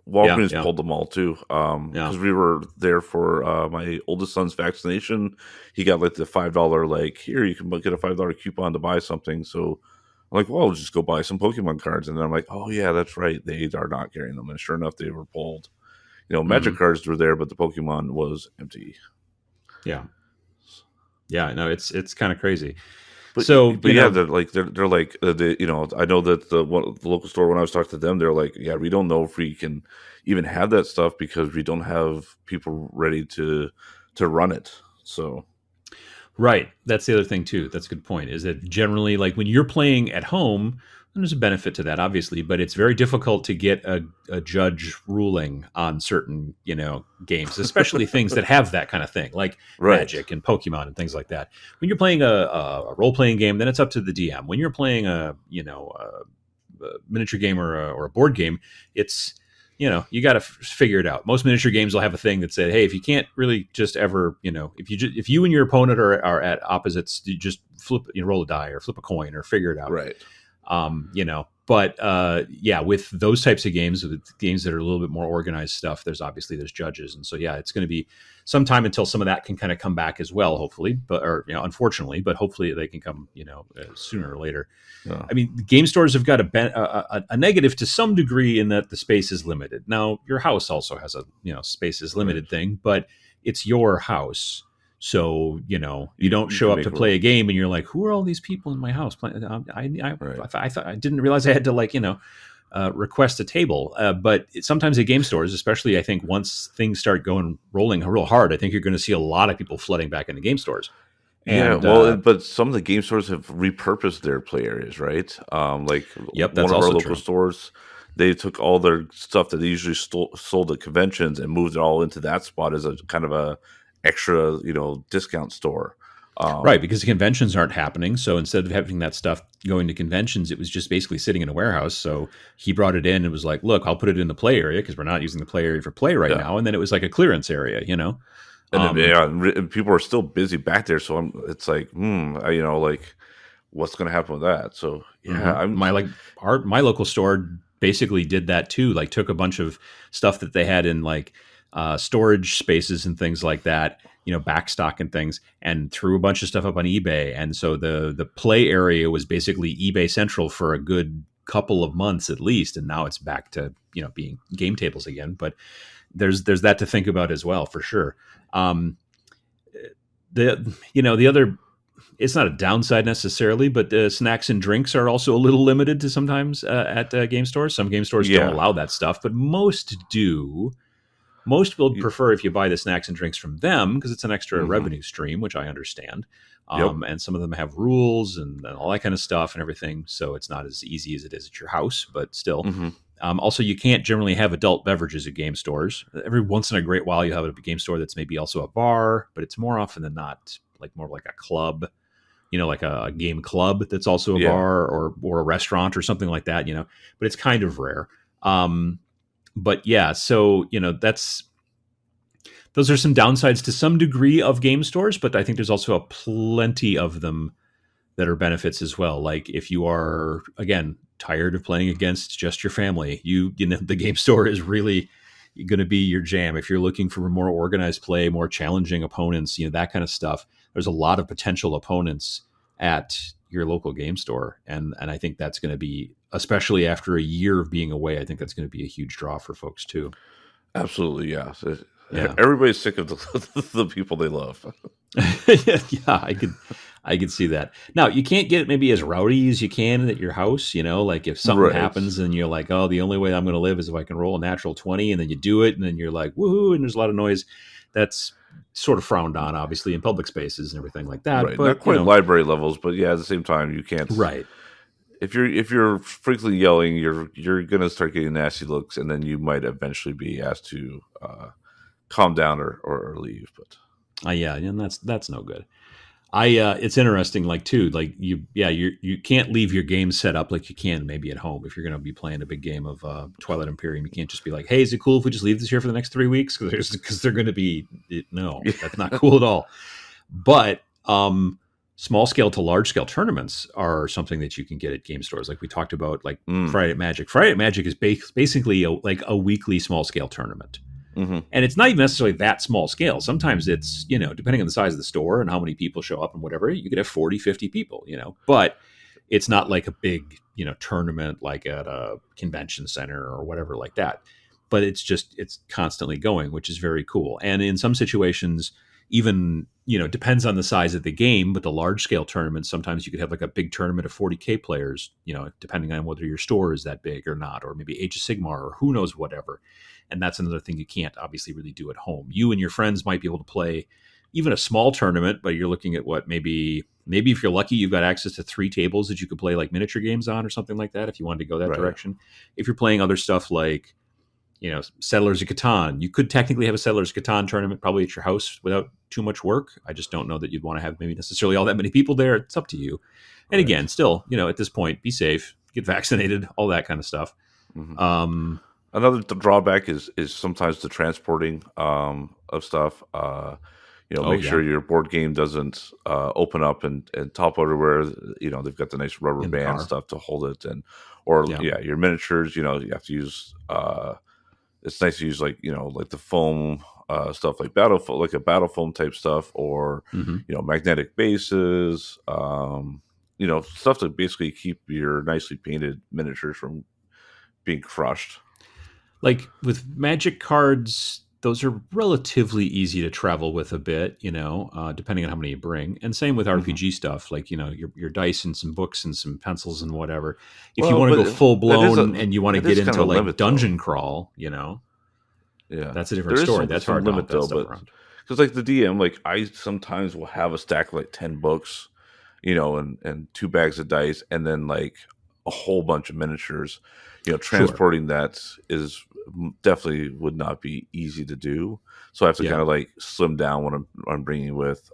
Walgreens pulled them all too, because we were there for my oldest son's vaccination. He got like the $5 like, here you can get a $5 coupon to buy something. So I'm like, well, I'll just go buy some Pokemon cards. And then I'm like, oh yeah, that's right, they are not carrying them. And sure enough, they were pulled. Magic cards were there, but the Pokemon was empty. Yeah. No, it's kind of crazy. But they're like I know that the local store, when I was talking to them, they're like, yeah, we don't know if we can even have that stuff because we don't have people ready to run it. So, right, that's the other thing too. That's a good point. Is that generally, like when you're playing at home, and there's a benefit to that, obviously, but it's very difficult to get a judge ruling on certain, games, especially things that have that kind of thing, like Magic and Pokemon and things like that. When you're playing a role-playing game, then it's up to the DM. When you're playing a miniature game or a board game, it's, you got to figure it out. Most miniature games will have a thing that said, hey, if you can't really just ever, if you and your opponent are at opposites, you just roll a die or flip a coin or figure it out. Right. But with those types of games, with games that are a little bit more organized stuff, there's judges. And so, it's going to be some time until some of that can kind of come back as well, hopefully, unfortunately, but hopefully they can come, sooner or later. Yeah. I mean, game stores have got a negative to some degree in that the space is limited. Now, your house also has a, space is limited thing, but it's your house. So, you don't show up to play a game and you're like, who are all these people in my house playing? I thought I didn't realize I had to request a table. But sometimes at game stores, especially I think once things start rolling real hard, I think you're going to see a lot of people flooding back into game stores. And, but some of the game stores have repurposed their play areas, right? That's one of our local stores, they took all their stuff that they usually sold at conventions and moved it all into that spot as a kind of a extra, discount store. Right, because the conventions aren't happening. So instead of having that stuff going to conventions, it was just basically sitting in a warehouse. So he brought it in and was like, look, I'll put it in the play area because we're not using the play area for play right now. And then it was like a clearance area, And people are still busy back there. So it's like, what's going to happen with that? So, my local store basically did that too. Like took a bunch of stuff that they had in like storage spaces and things like that, backstock and things, and threw a bunch of stuff up on eBay. And so the play area was basically eBay Central for a good couple of months at least. And now it's back to, being game tables again. But there's that to think about as well, for sure. The other, it's not a downside necessarily, but snacks and drinks are also a little limited to sometimes at game stores. Some game stores don't allow that stuff, but most do. Most will prefer if you buy the snacks and drinks from them because it's an extra revenue stream, which I understand. Yep. And some of them have rules and all that kind of stuff and everything. So it's not as easy as it is at your house, but still. Mm-hmm. Also, you can't generally have adult beverages at game stores. Every once in a great while, you have a game store that's maybe also a bar, but it's more often than not like more like a club, like a game club that's also a bar or a restaurant or something like that, but it's kind of rare. But yeah, so, those are some downsides to some degree of game stores, but I think there's also a plenty of them that are benefits as well. Like if you are, again, tired of playing against just your family, the game store is really going to be your jam. If you're looking for more organized play, more challenging opponents, that kind of stuff, there's a lot of potential opponents at your local game store. And I think that's going to be, especially after a year of being away, I think that's going to be a huge draw for folks too. Absolutely, yeah. Yeah. Everybody's sick of the people they love. Yeah, I could see that. Now, you can't get it maybe as rowdy as you can at your house, like if something happens and you're like, oh, the only way I'm going to live is if I can roll a natural 20, and then you do it and then you're like, woohoo, and there's a lot of noise. That's sort of frowned on, obviously, in public spaces and everything like that. Right. But Not quite library levels, but yeah, at the same time, you can't. Right. If you're frequently yelling, you're gonna start getting nasty looks, and then you might eventually be asked to calm down or leave. But yeah, and that's no good. It's interesting, like too, like you can't leave your game set up like you can maybe at home if you're going to be playing a big game of Twilight Imperium. You can't just be like, hey, is it cool if we just leave this here for the next 3 weeks? Because they're going to be no, that's not cool at all. But small scale to large scale tournaments are something that you can get at game stores, like we talked about, like Friday at Magic. Friday at Magic is basically like a weekly small scale tournament. Mm-hmm. And it's not even necessarily that small scale. Sometimes it's, depending on the size of the store and how many people show up and whatever, you could have 40, 50 people, but it's not like a big, tournament like at a convention center or whatever like that. But it's constantly going, which is very cool. And in some situations, even, depends on the size of the game, but the large scale tournaments, sometimes you could have like a big tournament of 40K players, depending on whether your store is that big or not, or maybe Age of Sigmar or who knows, whatever. And that's another thing you can't obviously really do at home. You and your friends might be able to play even a small tournament, but you're looking at what, maybe if you're lucky, you've got access to 3 tables that you could play like miniature games on or something like that if you wanted to go that direction. If you're playing other stuff like, Settlers of Catan, you could technically have a Settlers of Catan tournament probably at your house without too much work. I just don't know that you'd want to have maybe necessarily all that many people there. It's up to you. And again, still, at this point, be safe, get vaccinated, all that kind of stuff. Mm-hmm. Another drawback is sometimes the transporting of stuff. Make sure your board game doesn't open up and topple everywhere. They've got the nice rubber band stuff to hold it, or your miniatures. You have to use. It's nice to use like the foam stuff, like a battle foam type stuff, or magnetic bases. Stuff to basically keep your nicely painted miniatures from being crushed. Like with Magic cards, those are relatively easy to travel with a bit, depending on how many you bring. And same with RPG stuff, like, your dice and some books and some pencils and whatever. If you want to go full blown and you want to get into like limit, dungeon crawl, that's a different story. That's hard to limit though, but because like the DM, like I sometimes will have a stack of like 10 books, and 2 bags of dice, and then like a whole bunch of miniatures. Transporting that is definitely would not be easy to do. So I have to kind of like slim down what I'm bringing with.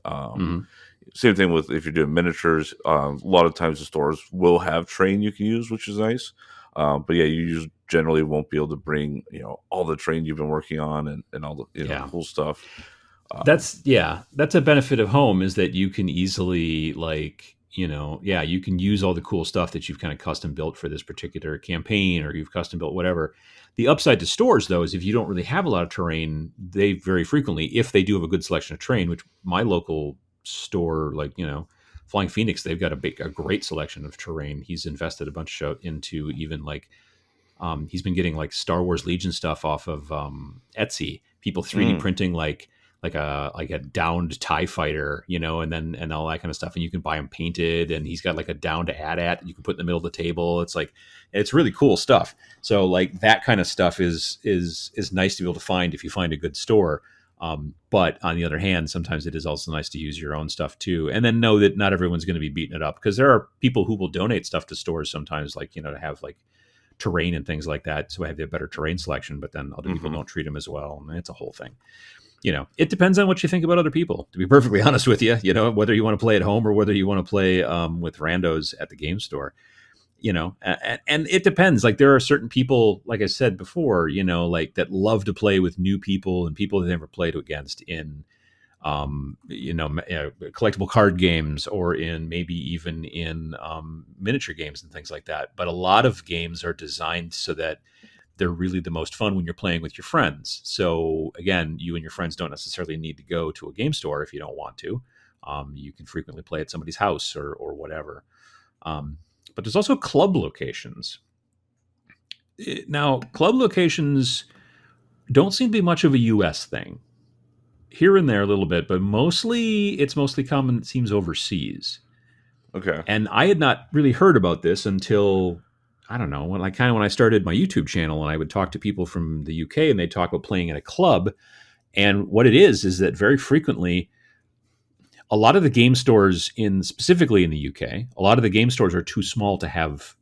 Same thing with if you're doing miniatures. A lot of times the stores will have terrain you can use, which is nice. But yeah, you generally won't be able to bring all the terrain you've been working on and all the cool stuff. That's a benefit of home, is that you can easily like. You can use all the cool stuff that you've kind of custom built for this particular campaign, or you've custom built whatever. The upside to stores, though, is if you don't really have a lot of terrain, they very frequently, if they do have a good selection of terrain, which my local store, like, Flying Phoenix, they've got a great selection of terrain. He's invested a bunch into even like, he's been getting like Star Wars Legion stuff off of Etsy. People 3D printing like a downed TIE fighter, and all that kind of stuff. And you can buy them painted, and he's got like a down to AT-AT you can put in the middle of the table. It's like, it's really cool stuff. So like that kind of stuff is nice to be able to find if you find a good store. But on the other hand, sometimes it is also nice to use your own stuff too, and then know that not everyone's going to be beating it up, because there are people who will donate stuff to stores sometimes, like, to have like terrain and things like that, so I have a better terrain selection. But then other people don't treat them as well, and it's a whole thing. It depends on what you think about other people, to be perfectly honest with you. Whether you want to play at home or whether you want to play with randos at the game store. And it depends. Like, there are certain people, like I said before, like, that love to play with new people and people they've never played against in, collectible card games, or in maybe even in miniature games and things like that. But a lot of games are designed so that they're really the most fun when you're playing with your friends. So again, you and your friends don't necessarily need to go to a game store if you don't want to. You can frequently play at somebody's house or whatever. But there's also club locations. Now, club locations don't seem to be much of a U.S. thing. Here and there a little bit, but it's mostly common, it seems, overseas. Okay. And I had not really heard about this until, I don't know, when I started my YouTube channel, and I would talk to people from the UK, and they'd talk about playing at a club. And what it is that very frequently, a lot of the game stores specifically in the UK, a lot of the game stores are too small to have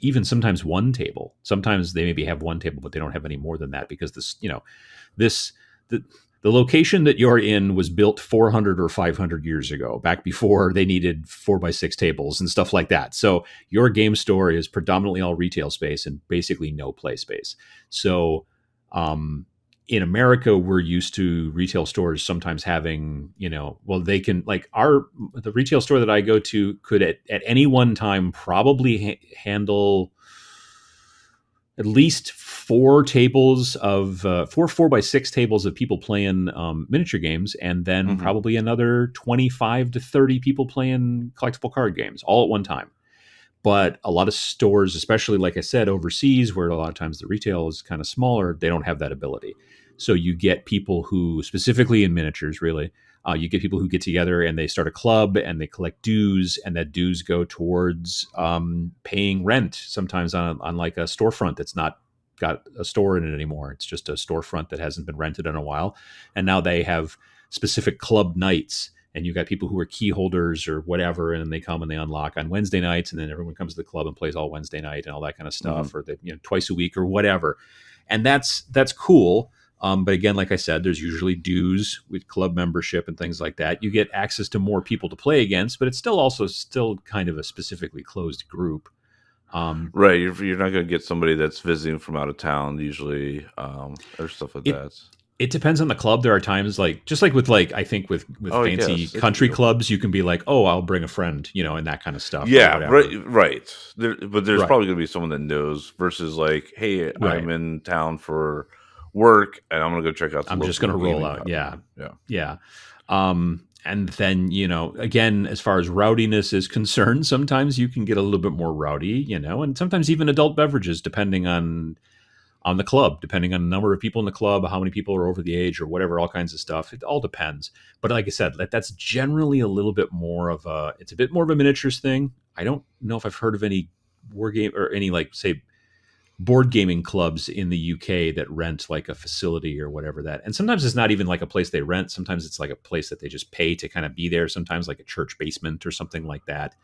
even sometimes one table. Sometimes they maybe have one table, but they don't have any more than that, because the location that you're in was built 400 or 500 years ago, back before they needed 4x6 tables and stuff like that. So your game store is predominantly all retail space and basically no play space. So, in America, we're used to retail stores sometimes having, they can, like, the retail store that I go to could at any one time probably handle at least 4 tables of 4x6 tables of people playing miniature games, and then probably another 25 to 30 people playing collectible card games all at one time. But a lot of stores, especially, like I said, overseas, where a lot of times the retail is kind of smaller, they don't have that ability. So you get people who, specifically in miniatures, really, you get people who get together and they start a club and they collect dues, and that dues go towards paying rent, sometimes on like a storefront that's not got a store in it anymore. It's just a storefront that hasn't been rented in a while. And now they have specific club nights, and you've got people who are key holders or whatever, and they come and they unlock on Wednesday nights, and then everyone comes to the club and plays all Wednesday night and all that kind of stuff, or twice a week or whatever. And that's cool. But again, like I said, there's usually dues with club membership and things like that. You get access to more people to play against, but it's still kind of a specifically closed group. Right. You're not going to get somebody that's visiting from out of town usually, or stuff like that. It depends on the club. There are times, just like with I think with fancy country clubs, you can be like, oh, I'll bring a friend, and that kind of stuff. Yeah, right. But there's probably going to be someone that knows, versus like, hey, I'm in town for work and I'm going to go check out. I'm just going to roll out. Yeah. And then, again, as far as rowdiness is concerned, sometimes you can get a little bit more rowdy, and sometimes even adult beverages, depending on the club, depending on the number of people in the club, how many people are over the age or whatever, all kinds of stuff. It all depends. But like I said, that's generally a little bit more of it's a bit more of a miniatures thing. I don't know if I've heard of any war game or any, say, board gaming clubs in the UK that rent like a facility or whatever that. And sometimes it's not even like a place they rent. Sometimes it's like a place that they just pay to kind of be there. Sometimes like a church basement or something like that.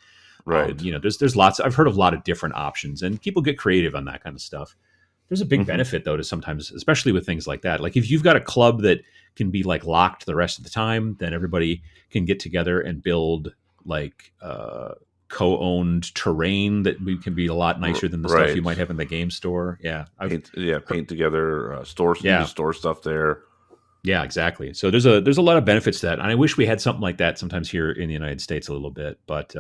Right. There's lots. I've heard of a lot of different options, and people get creative on that kind of stuff. There's a big benefit though to sometimes, especially with things like that. Like if you've got a club that can be like locked the rest of the time, then everybody can get together and build like co-owned terrain that can be a lot nicer than the stuff you might have in the game store. Yeah. Paint together, store stuff there. Yeah, exactly. So there's a lot of benefits to that. And I wish we had something like that sometimes here in the United States a little bit, but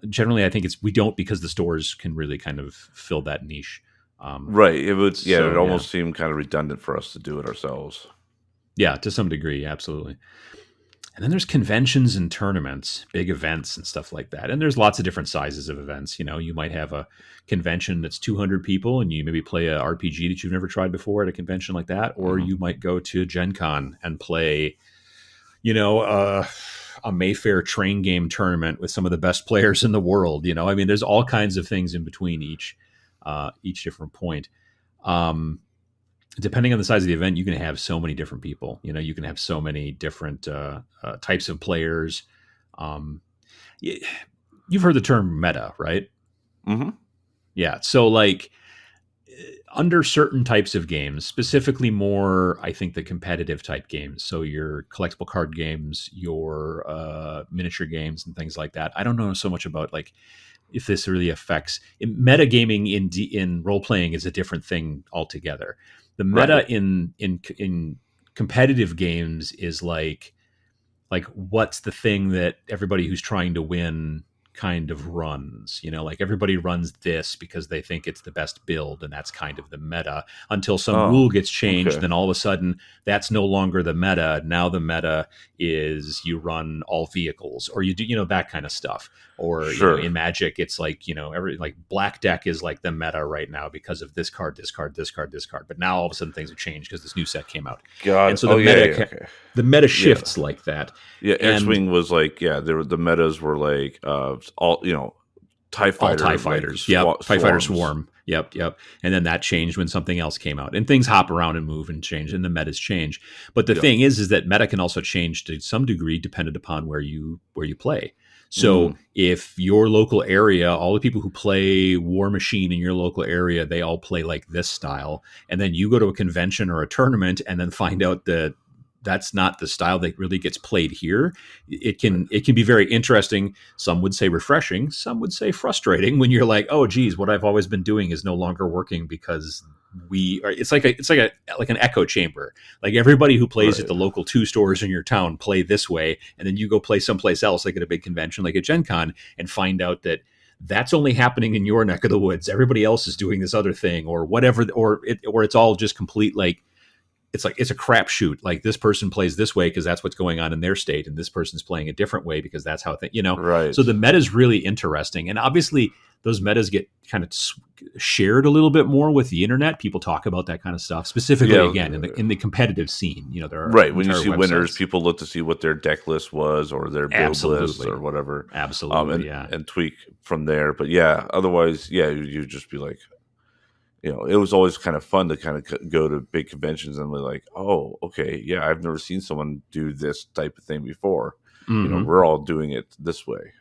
generally I think we don't, because the stores can really kind of fill that niche. Right. It would, it would almost seem kind of redundant for us to do it ourselves. Yeah, to some degree. Absolutely. And then there's conventions and tournaments, big events and stuff like that. And there's lots of different sizes of events. You might have a convention that's 200 people and you maybe play a RPG that you've never tried before at a convention like that. Or you might go to Gen Con and play, a Mayfair train game tournament with some of the best players in the world. I mean, there's all kinds of things in between each different point. depending on the size of the event, you can have so many different people. You know, you can have so many different types of players. Um, you've heard the term meta, right? Mm-hmm. Yeah. So like under certain types of games, specifically more, I think the competitive type games. So your collectible card games, your miniature games and things like that. I don't know so much about like if this really affects metagaming in role playing is a different thing altogether. The meta Right. in competitive games is like what's the thing that everybody who's trying to win kind of runs, you know, like everybody runs this because they think it's the best build, and that's kind of the meta until some Oh, rule gets changed. okay. Then all of a sudden that's no longer the meta. Now the meta is you run all vehicles, or you do, you know, that kind of stuff. Or, you know, Sure. in Magic it's like, you know, every like black deck is like the meta right now because of this card, this card, this card, this card. But now all of a sudden things have changed because this new set came out, and God. so Oh, yeah. Yeah, okay. the meta Yeah. shifts like that. Yeah. And X-wing was like, yeah, there were the metas were like all, you know, TIE all fighter TIE like fighters. Yep. TIE fighter swarms. swarm. Yep. Yep. And then that changed when something else came out. And things hop around and move and change, and the metas change. But the Yep. thing is that meta can also change to some degree dependent upon where you play. So Mm. if your local area, all the people who play War Machine in your local area, they all play like this style, and then you go to a convention or a tournament and then find out that that's not the style that really gets played here. It can be very interesting. Some would say refreshing. Some would say frustrating when you're like, oh, geez, what I've always been doing is no longer working because it's like an echo chamber. Like everybody who plays at Right. the local 2 stores in your town play this way, and then you go play someplace else, like at a big convention, like at Gen Con, and find out that that's only happening in your neck of the woods. Everybody else is doing this other thing, or whatever, or it's all just complete like it's a crapshoot. Like this person plays this way because that's what's going on in their state, and this person's playing a different way because that's how you know. Right. So the meta is really interesting, and obviously those metas get kind of shared a little bit more with the internet. People talk about that kind of stuff specifically Yeah. again in the competitive scene. You know, there are Right. When you entire see winners, websites. people look to see what their deck list was or their build list Absolutely, or whatever. absolutely, yeah. And tweak from there. But yeah, otherwise, yeah, you just be like, you know, it was always kind of fun to kind of go to big conventions and be like, oh, okay, yeah, I've never seen someone do this type of thing before. You know, Mm-hmm. we're all doing it this way.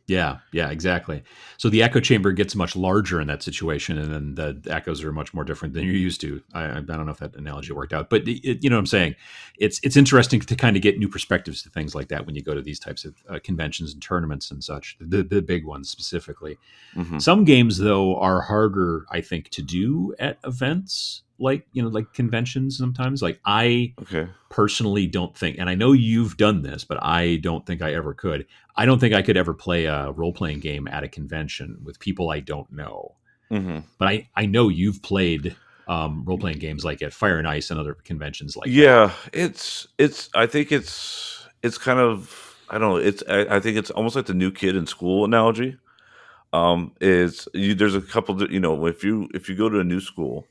Yeah, yeah, exactly. So the echo chamber gets much larger in that situation, and then the echoes are much more different than you're used to. I don't know if that analogy worked out, but you know what I'm saying. It's interesting to kind of get new perspectives to things like that when you go to these types of conventions and tournaments and such. The big ones specifically. Mm-hmm. Some games though are harder, I think, to do at events like, you know, like conventions sometimes. Like I Okay. personally don't think, and I know you've done this, but I don't think I ever could. I don't think I could ever play a role playing game at a convention with people I don't know. Mm-hmm. But I know you've played role playing games like at Fire and Ice and other conventions like that. Yeah, I think it's kind of, I don't know, I think it's almost like the new kid in school analogy. There's a couple, you know, if you go to a new school,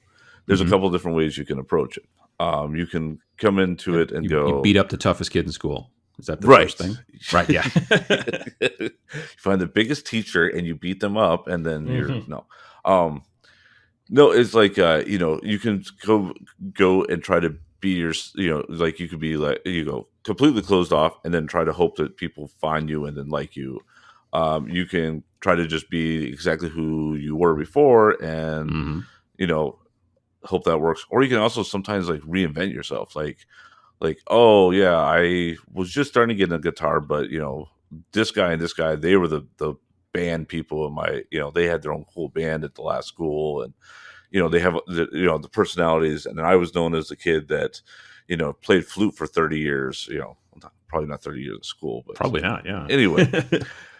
there's a Mm-hmm. couple different ways you can approach it. You can come into it and You go, beat up the toughest kid in school. Is that the right. first thing? Right. Yeah. You find the biggest teacher and you beat them up, and then you're Mm-hmm. no. Um, no, it's like you know, you can go and try to be you know, like you could be like, you go completely closed off and then try to hope that people find you and then like you. You can try to just be exactly who you were before and Mm-hmm. you know, hope that works. Or you can also sometimes like reinvent yourself, like, oh yeah, I was just starting to get a guitar, but you know, this guy and this guy, they were the band people in my, you know, they had their own cool band at the last school, and you know, they have you know, the personalities. And then I was known as the kid that, you know, played flute for 30 years, you know, probably not 30 years at school, but Probably not. Yeah. anyway.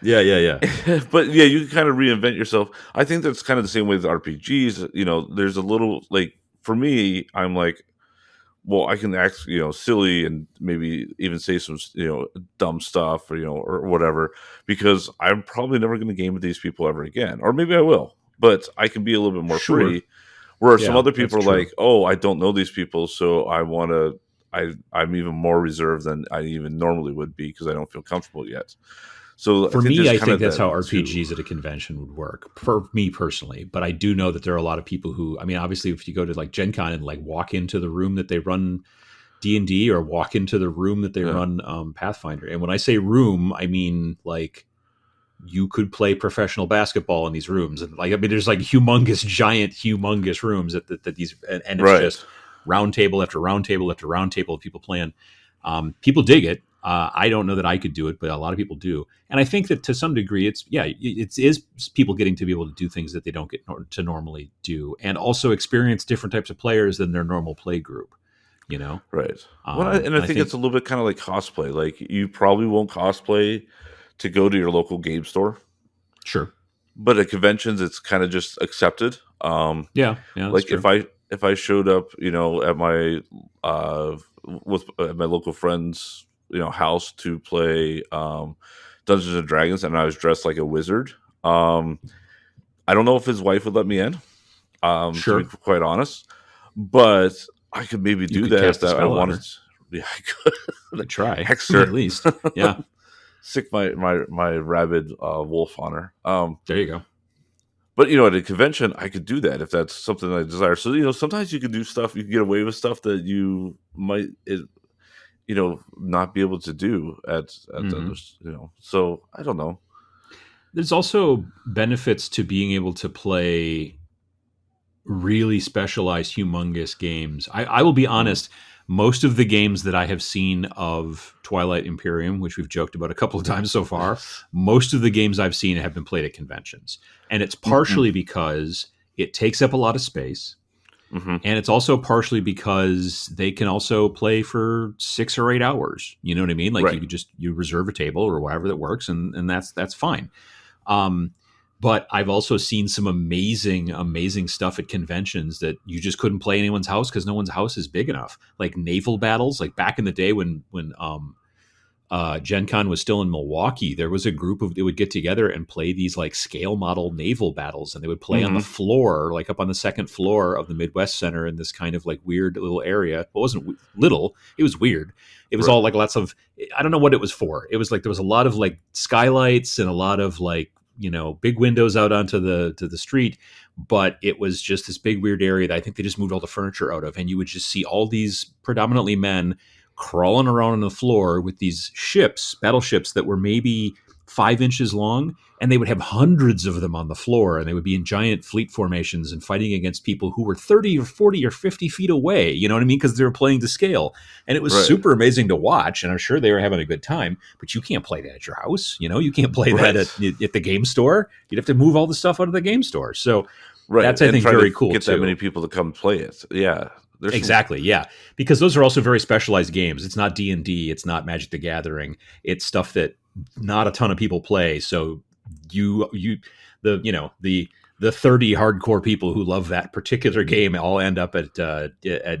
Yeah. Yeah. Yeah. But yeah, you can kind of reinvent yourself. I think that's kind of the same way with RPGs. You know, there's a little like, for me, I'm like, well, I can act, you know, silly and maybe even say some, you know, dumb stuff or, you know, or whatever, because I'm probably never going to game with these people ever again. Or maybe I will, but I can be a little bit more Sure. free. Whereas some Yeah, other that's people are true. like, oh, I don't know these people, so I'm even more reserved than I even normally would be because I don't feel comfortable yet. So For me, there's I kind think of that's that how too. RPGs at a convention would work for me personally. But I do know that there are a lot of people who, I mean, obviously, if you go to like Gen Con and like walk into the room that they run D&D or walk into the room that they Yeah. run Pathfinder. And when I say room, I mean like you could play professional basketball in these rooms. And like, I mean, there's like humongous rooms that these, and it's Right. just round table after round table after round table of people playing. People dig it. I don't know that I could do it, but a lot of people do. And I think that to some degree, it is people getting to be able to do things that they don't get to normally do, and also experience different types of players than their normal play group. You know, Right. Well, I I think think it's a little bit kind of like cosplay. Like you probably won't cosplay to go to your local game store, sure, but at conventions, it's kind of just accepted. yeah, that's Like true. if I showed up, at my with my local friend's house to play Dungeons and Dragons, and I was dressed like a wizard. Um, I don't know if his wife would let me in. To be Sure, quite honest, but I could maybe you do could that if cast a that I spell on wanted. her. Yeah, I could. Could try Heck, at sir. least. Yeah, Sick my rabid wolf on her. there you go. But at a convention, I could do that if that's something I desire. So sometimes you can do stuff, you can get away with stuff that you might, not be able to do at the Hmm. others. So I don't know. There's also benefits to being able to play really specialized, humongous games. I will be Mhm. honest. Most of the games that I have seen of Twilight Imperium, which we've joked about a couple of times so far, most of the games I've seen have been played at conventions. And it's Mhm. partially because it takes up a lot of space. Mhm. And it's also partially because they can also play for 6 or 8 hours. You know what I mean? Like you Right. could just you reserve a table or whatever that works, and that's fine. Um, but I've also seen some amazing stuff at conventions that you just couldn't play anyone's house because no one's house is big enough. Like naval battles, like back in the day when Gen Con was still in Milwaukee, there was a group of they would get together and play these like scale model naval battles, and they would play on the Mhm. floor, like up on the second floor of the Midwest Center in this kind of like weird little area. Well, it wasn't little; it was weird. It was Right. all like lots of I don't know what it was for. It was like there was a lot of like skylights and a lot of like big windows out onto the street, but it was just this big weird area that I think they just moved all the furniture out of, and you would just see all these predominantly men crawling around on the floor with these battleships that were maybe 5 inches long, and they would have hundreds of them on the floor, and they would be in giant fleet formations and fighting against people who were 30 or 40 or 50 feet away. You know what I mean? Because they were playing to scale. And it was Right. super amazing to watch, and I'm sure they were having a good time, but you can't play that at your house. You can't play that Right. at the game store. You'd have to move all the stuff out of the game store. So Right. that's, I And think, try to very cool get that many too. people to come play it. Yeah. There's some. Exactly, yeah, because those are also very specialized games. It's not D&D, it's not Magic the Gathering. It's stuff that not a ton of people play. So you the 30 hardcore people who love that particular game all end up at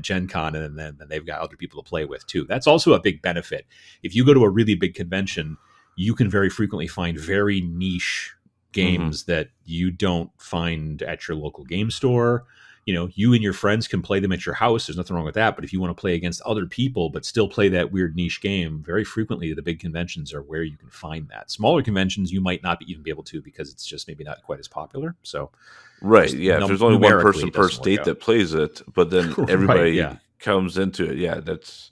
Gen Con, and then they've got other people to play with too. That's also a big benefit. If you go to a really big convention, you can very frequently find very niche Mhm. games that you don't find at your local game store. You and your friends can play them at your house. There's nothing wrong with that. But if you want to play against other people, but still play that weird niche game, very frequently the big conventions are where you can find that. Smaller conventions, you might not even be able to because it's just maybe not quite as popular. So Right. just Yeah. If there's only one numerically, person it per doesn't work state out. that plays it, but then Right. Yeah. everybody comes into it. Yeah. That's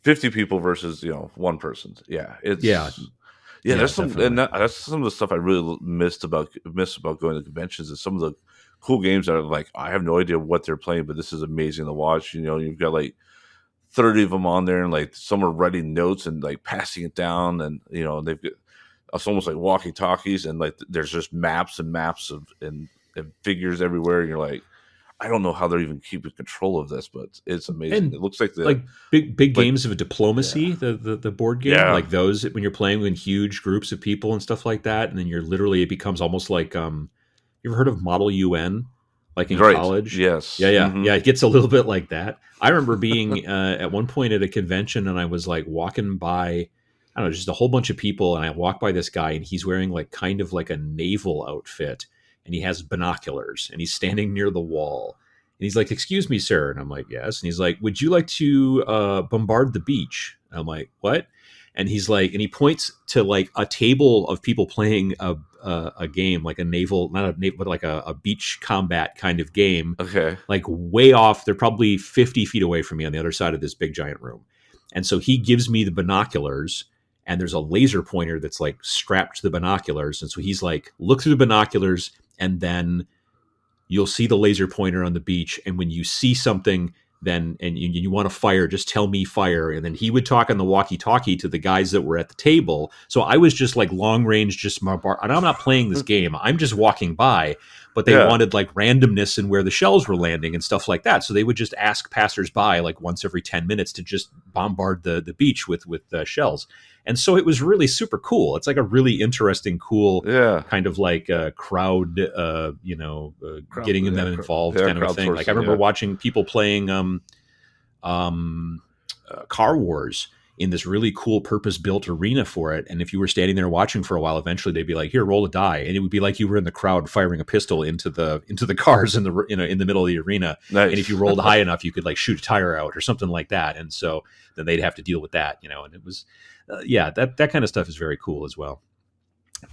50 people versus, one person. Yeah. Yeah. Yeah, There's some, and definitely. that's some of the stuff I really miss about going to conventions is some of the cool games that are like, I have no idea what they're playing, but this is amazing to watch. You've got like 30 of them on there and like some are writing notes and like passing it down. And, they've got, it's almost like walkie talkies and like there's just maps and maps and figures everywhere. And you're like, I don't know how they're even keeping control of this, but it's amazing. And It looks like like big like, games of yeah, diplomacy, the board game, yeah, like those when you're playing in huge groups of people and stuff like that, and then it becomes almost like you ever heard of Model UN, like in right. college? Yeah, Yes. yeah, Hmm. yeah. It gets a little bit like that. I remember being at one point at a convention, and I was like walking by, I don't know, just a whole bunch of people, and I walked by this guy, and he's wearing like kind of like a naval outfit, and he has binoculars, and he's standing near the wall, and he's like, "Excuse me, sir," and I'm like, "Yes," and he's like, "Would you like to bombard the beach?" And I'm like, "What?" and he's like, and he points to like a table of people playing a game, like a naval, not a naval, but like a beach combat kind of game, Okay. like way off. They're probably 50 feet away from me on the other side of this big giant room. And so he gives me the binoculars, and there's a laser pointer that's like strapped to the binoculars. And so he's like, look through the binoculars, and then you'll see the laser pointer on the beach. And when you see something, then and you want to fire, just tell me fire. And then he would talk on the walkie-talkie to the guys that were at the table. So I was just like long range, just and I'm not playing this game. I'm just walking by, but they wanted like randomness in where the shells were landing and stuff like that. So they would just ask passersby like once every 10 minutes to just bombard the beach with shells. And so it was really super cool. It's like a really interesting, cool kind of like crowd, getting them involved kind of thing. Like I remember watching people playing Car Wars in this really cool purpose-built arena for it. And if you were standing there watching for a while, eventually they'd be like, "Here, roll a die," and it would be like you were in the crowd firing a pistol into the cars in the middle of the arena. Nice. And if you rolled high enough, you could like shoot a tire out or something like that. And so then they'd have to deal with that, and it was, that kind of stuff is very cool as well.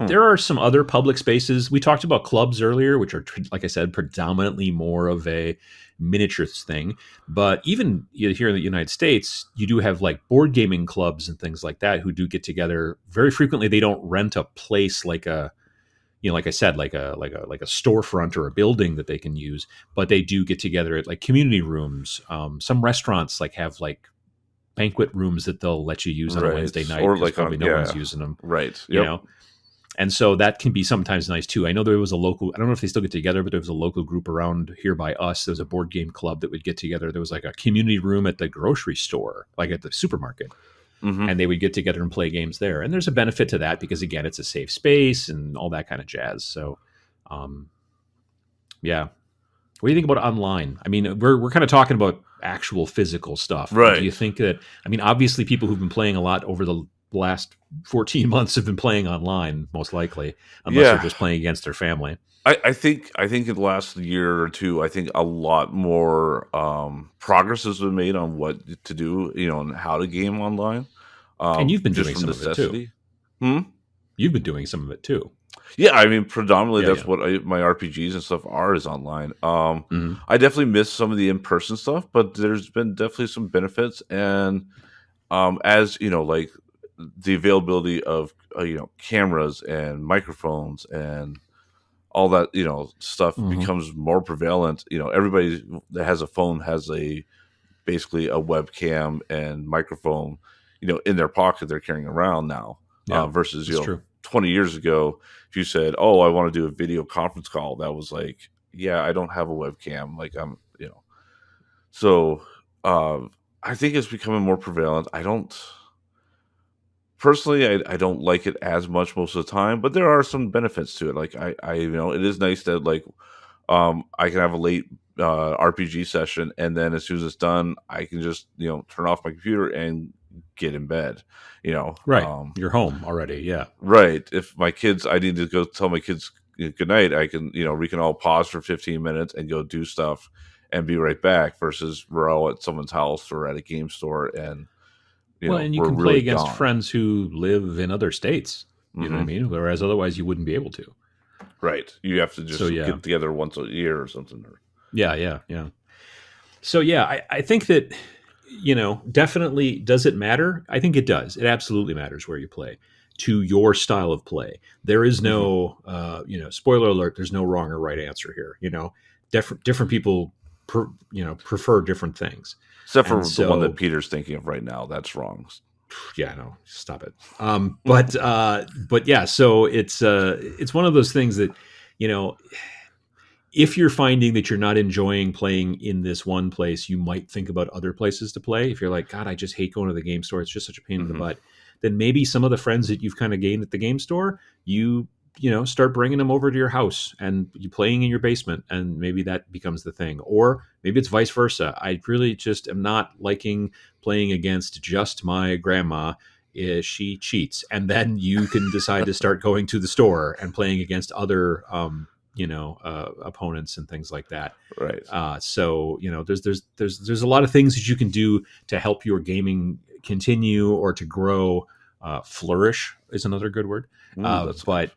There are some other public spaces. We talked about clubs earlier, which are, like I said, predominantly more of a miniatures thing. But even here in the United States, you do have like board gaming clubs and things like that who do get together very frequently. They don't rent a place like like I said, like a storefront or a building that they can use, but they do get together at like community rooms. Some restaurants like have like banquet rooms that they'll let you use on a Wednesday night, or like probably no one's using them, right? And so that can be sometimes nice too. I know there was a local, I don't know if they still get together, but there was a local group around here by us. There was a board game club that would get together. There was like a community room at the grocery store, like at the supermarket. And they would get together and play games there. And there's a benefit to that because, again, it's a safe space and all that kind of jazz. So, yeah. What do you think about online? I mean, we're kind of talking about actual physical stuff. Right. Do you think that, I mean, obviously people who've been playing a lot over the last 14 months have been playing online, most likely, unless they're just playing against their family. I think in the last year or two, I think a lot more progress has been made on what to do, and how to game online. And you've been doing some of it too. You've been doing some of it too. Yeah, I mean, predominantly that's what my RPGs and stuff is online. I definitely miss some of the in-person stuff, but there's been definitely some benefits. And as like the availability of cameras and microphones and all that stuff becomes more prevalent. Everybody that has a phone has basically a webcam and microphone in their pocket they're carrying around now, versus 20 years ago, if you said, "Oh, I want to do a video conference call," that was like, "Yeah, I don't have a webcam," like I'm so I think it's becoming more prevalent. Personally, I don't like it as much most of the time, but there are some benefits to it. Like I it is nice that like I can have a late RPG session, and then as soon as it's done, I can just turn off my computer and get in bed. Right, you're home already. Yeah, right. If my kids, I need to go tell my kids good night. I can we can all pause for 15 minutes and go do stuff and be right back. Versus we're all at someone's house or at a game store and. And you can play against friends who live in other states. You know what I mean? Whereas otherwise you wouldn't be able to. Right. You have to just get together once a year or something. Yeah. So, I think that, definitely, does it matter? I think it does. It absolutely matters where you play to your style of play. There is no, spoiler alert, there's no wrong or right answer here. Different people, prefer different things. Except for the one that Peter's thinking of right now. That's wrong. Yeah, no, stop it. But yeah, so it's one of those things that, if you're finding that you're not enjoying playing in this one place, you might think about other places to play. If you're like, God, I just hate going to the game store. It's just such a pain in the butt. Then maybe some of the friends that you've kind of gained at the game store, you start bringing them over to your house and you playing in your basement, and maybe that becomes the thing. Or maybe it's vice versa. I really just am not liking playing against just my grandma. She cheats. And then you can decide to start going to the store and playing against other, opponents and things like that. Right. So, there's a lot of things that you can do to help your gaming continue or to grow. Flourish is another good word. That's nice.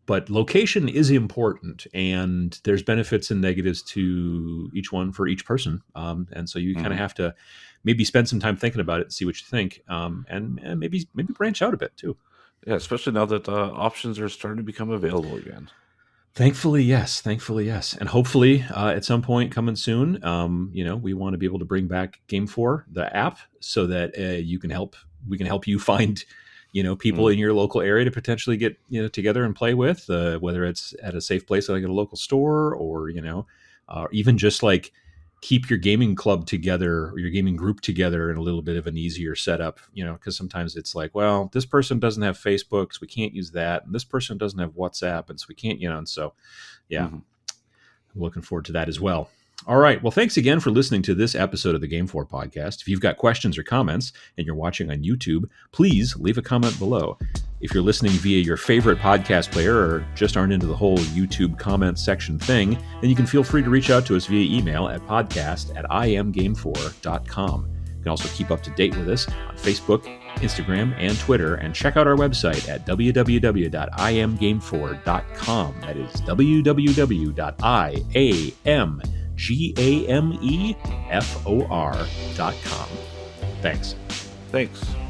But location is important, and there's benefits and negatives to each one for each person. And so you kind of have to maybe spend some time thinking about it and see what you think, and maybe branch out a bit too. Yeah, especially now that options are starting to become available again. Thankfully, yes. And hopefully at some point coming soon, we want to be able to bring back GameFor, the app, so that we can help you find people in your local area to potentially get together and play with, whether it's at a safe place like at a local store, or even just like keep your gaming club together or your gaming group together in a little bit of an easier setup, because sometimes it's like, well, this person doesn't have Facebook, so we can't use that, and this person doesn't have WhatsApp, and so we can't, and so I'm looking forward to that as well. All right. Well, thanks again for listening to this episode of the GameFor Podcast. If you've got questions or comments and you're watching on YouTube, please leave a comment below. If you're listening via your favorite podcast player or just aren't into the whole YouTube comment section thing, then you can feel free to reach out to us via email at podcast@imgamefor.com. You can also keep up to date with us on Facebook, Instagram, and Twitter, and check out our website at www.imgamefor.com. That is www.imgamefor.com. Thanks.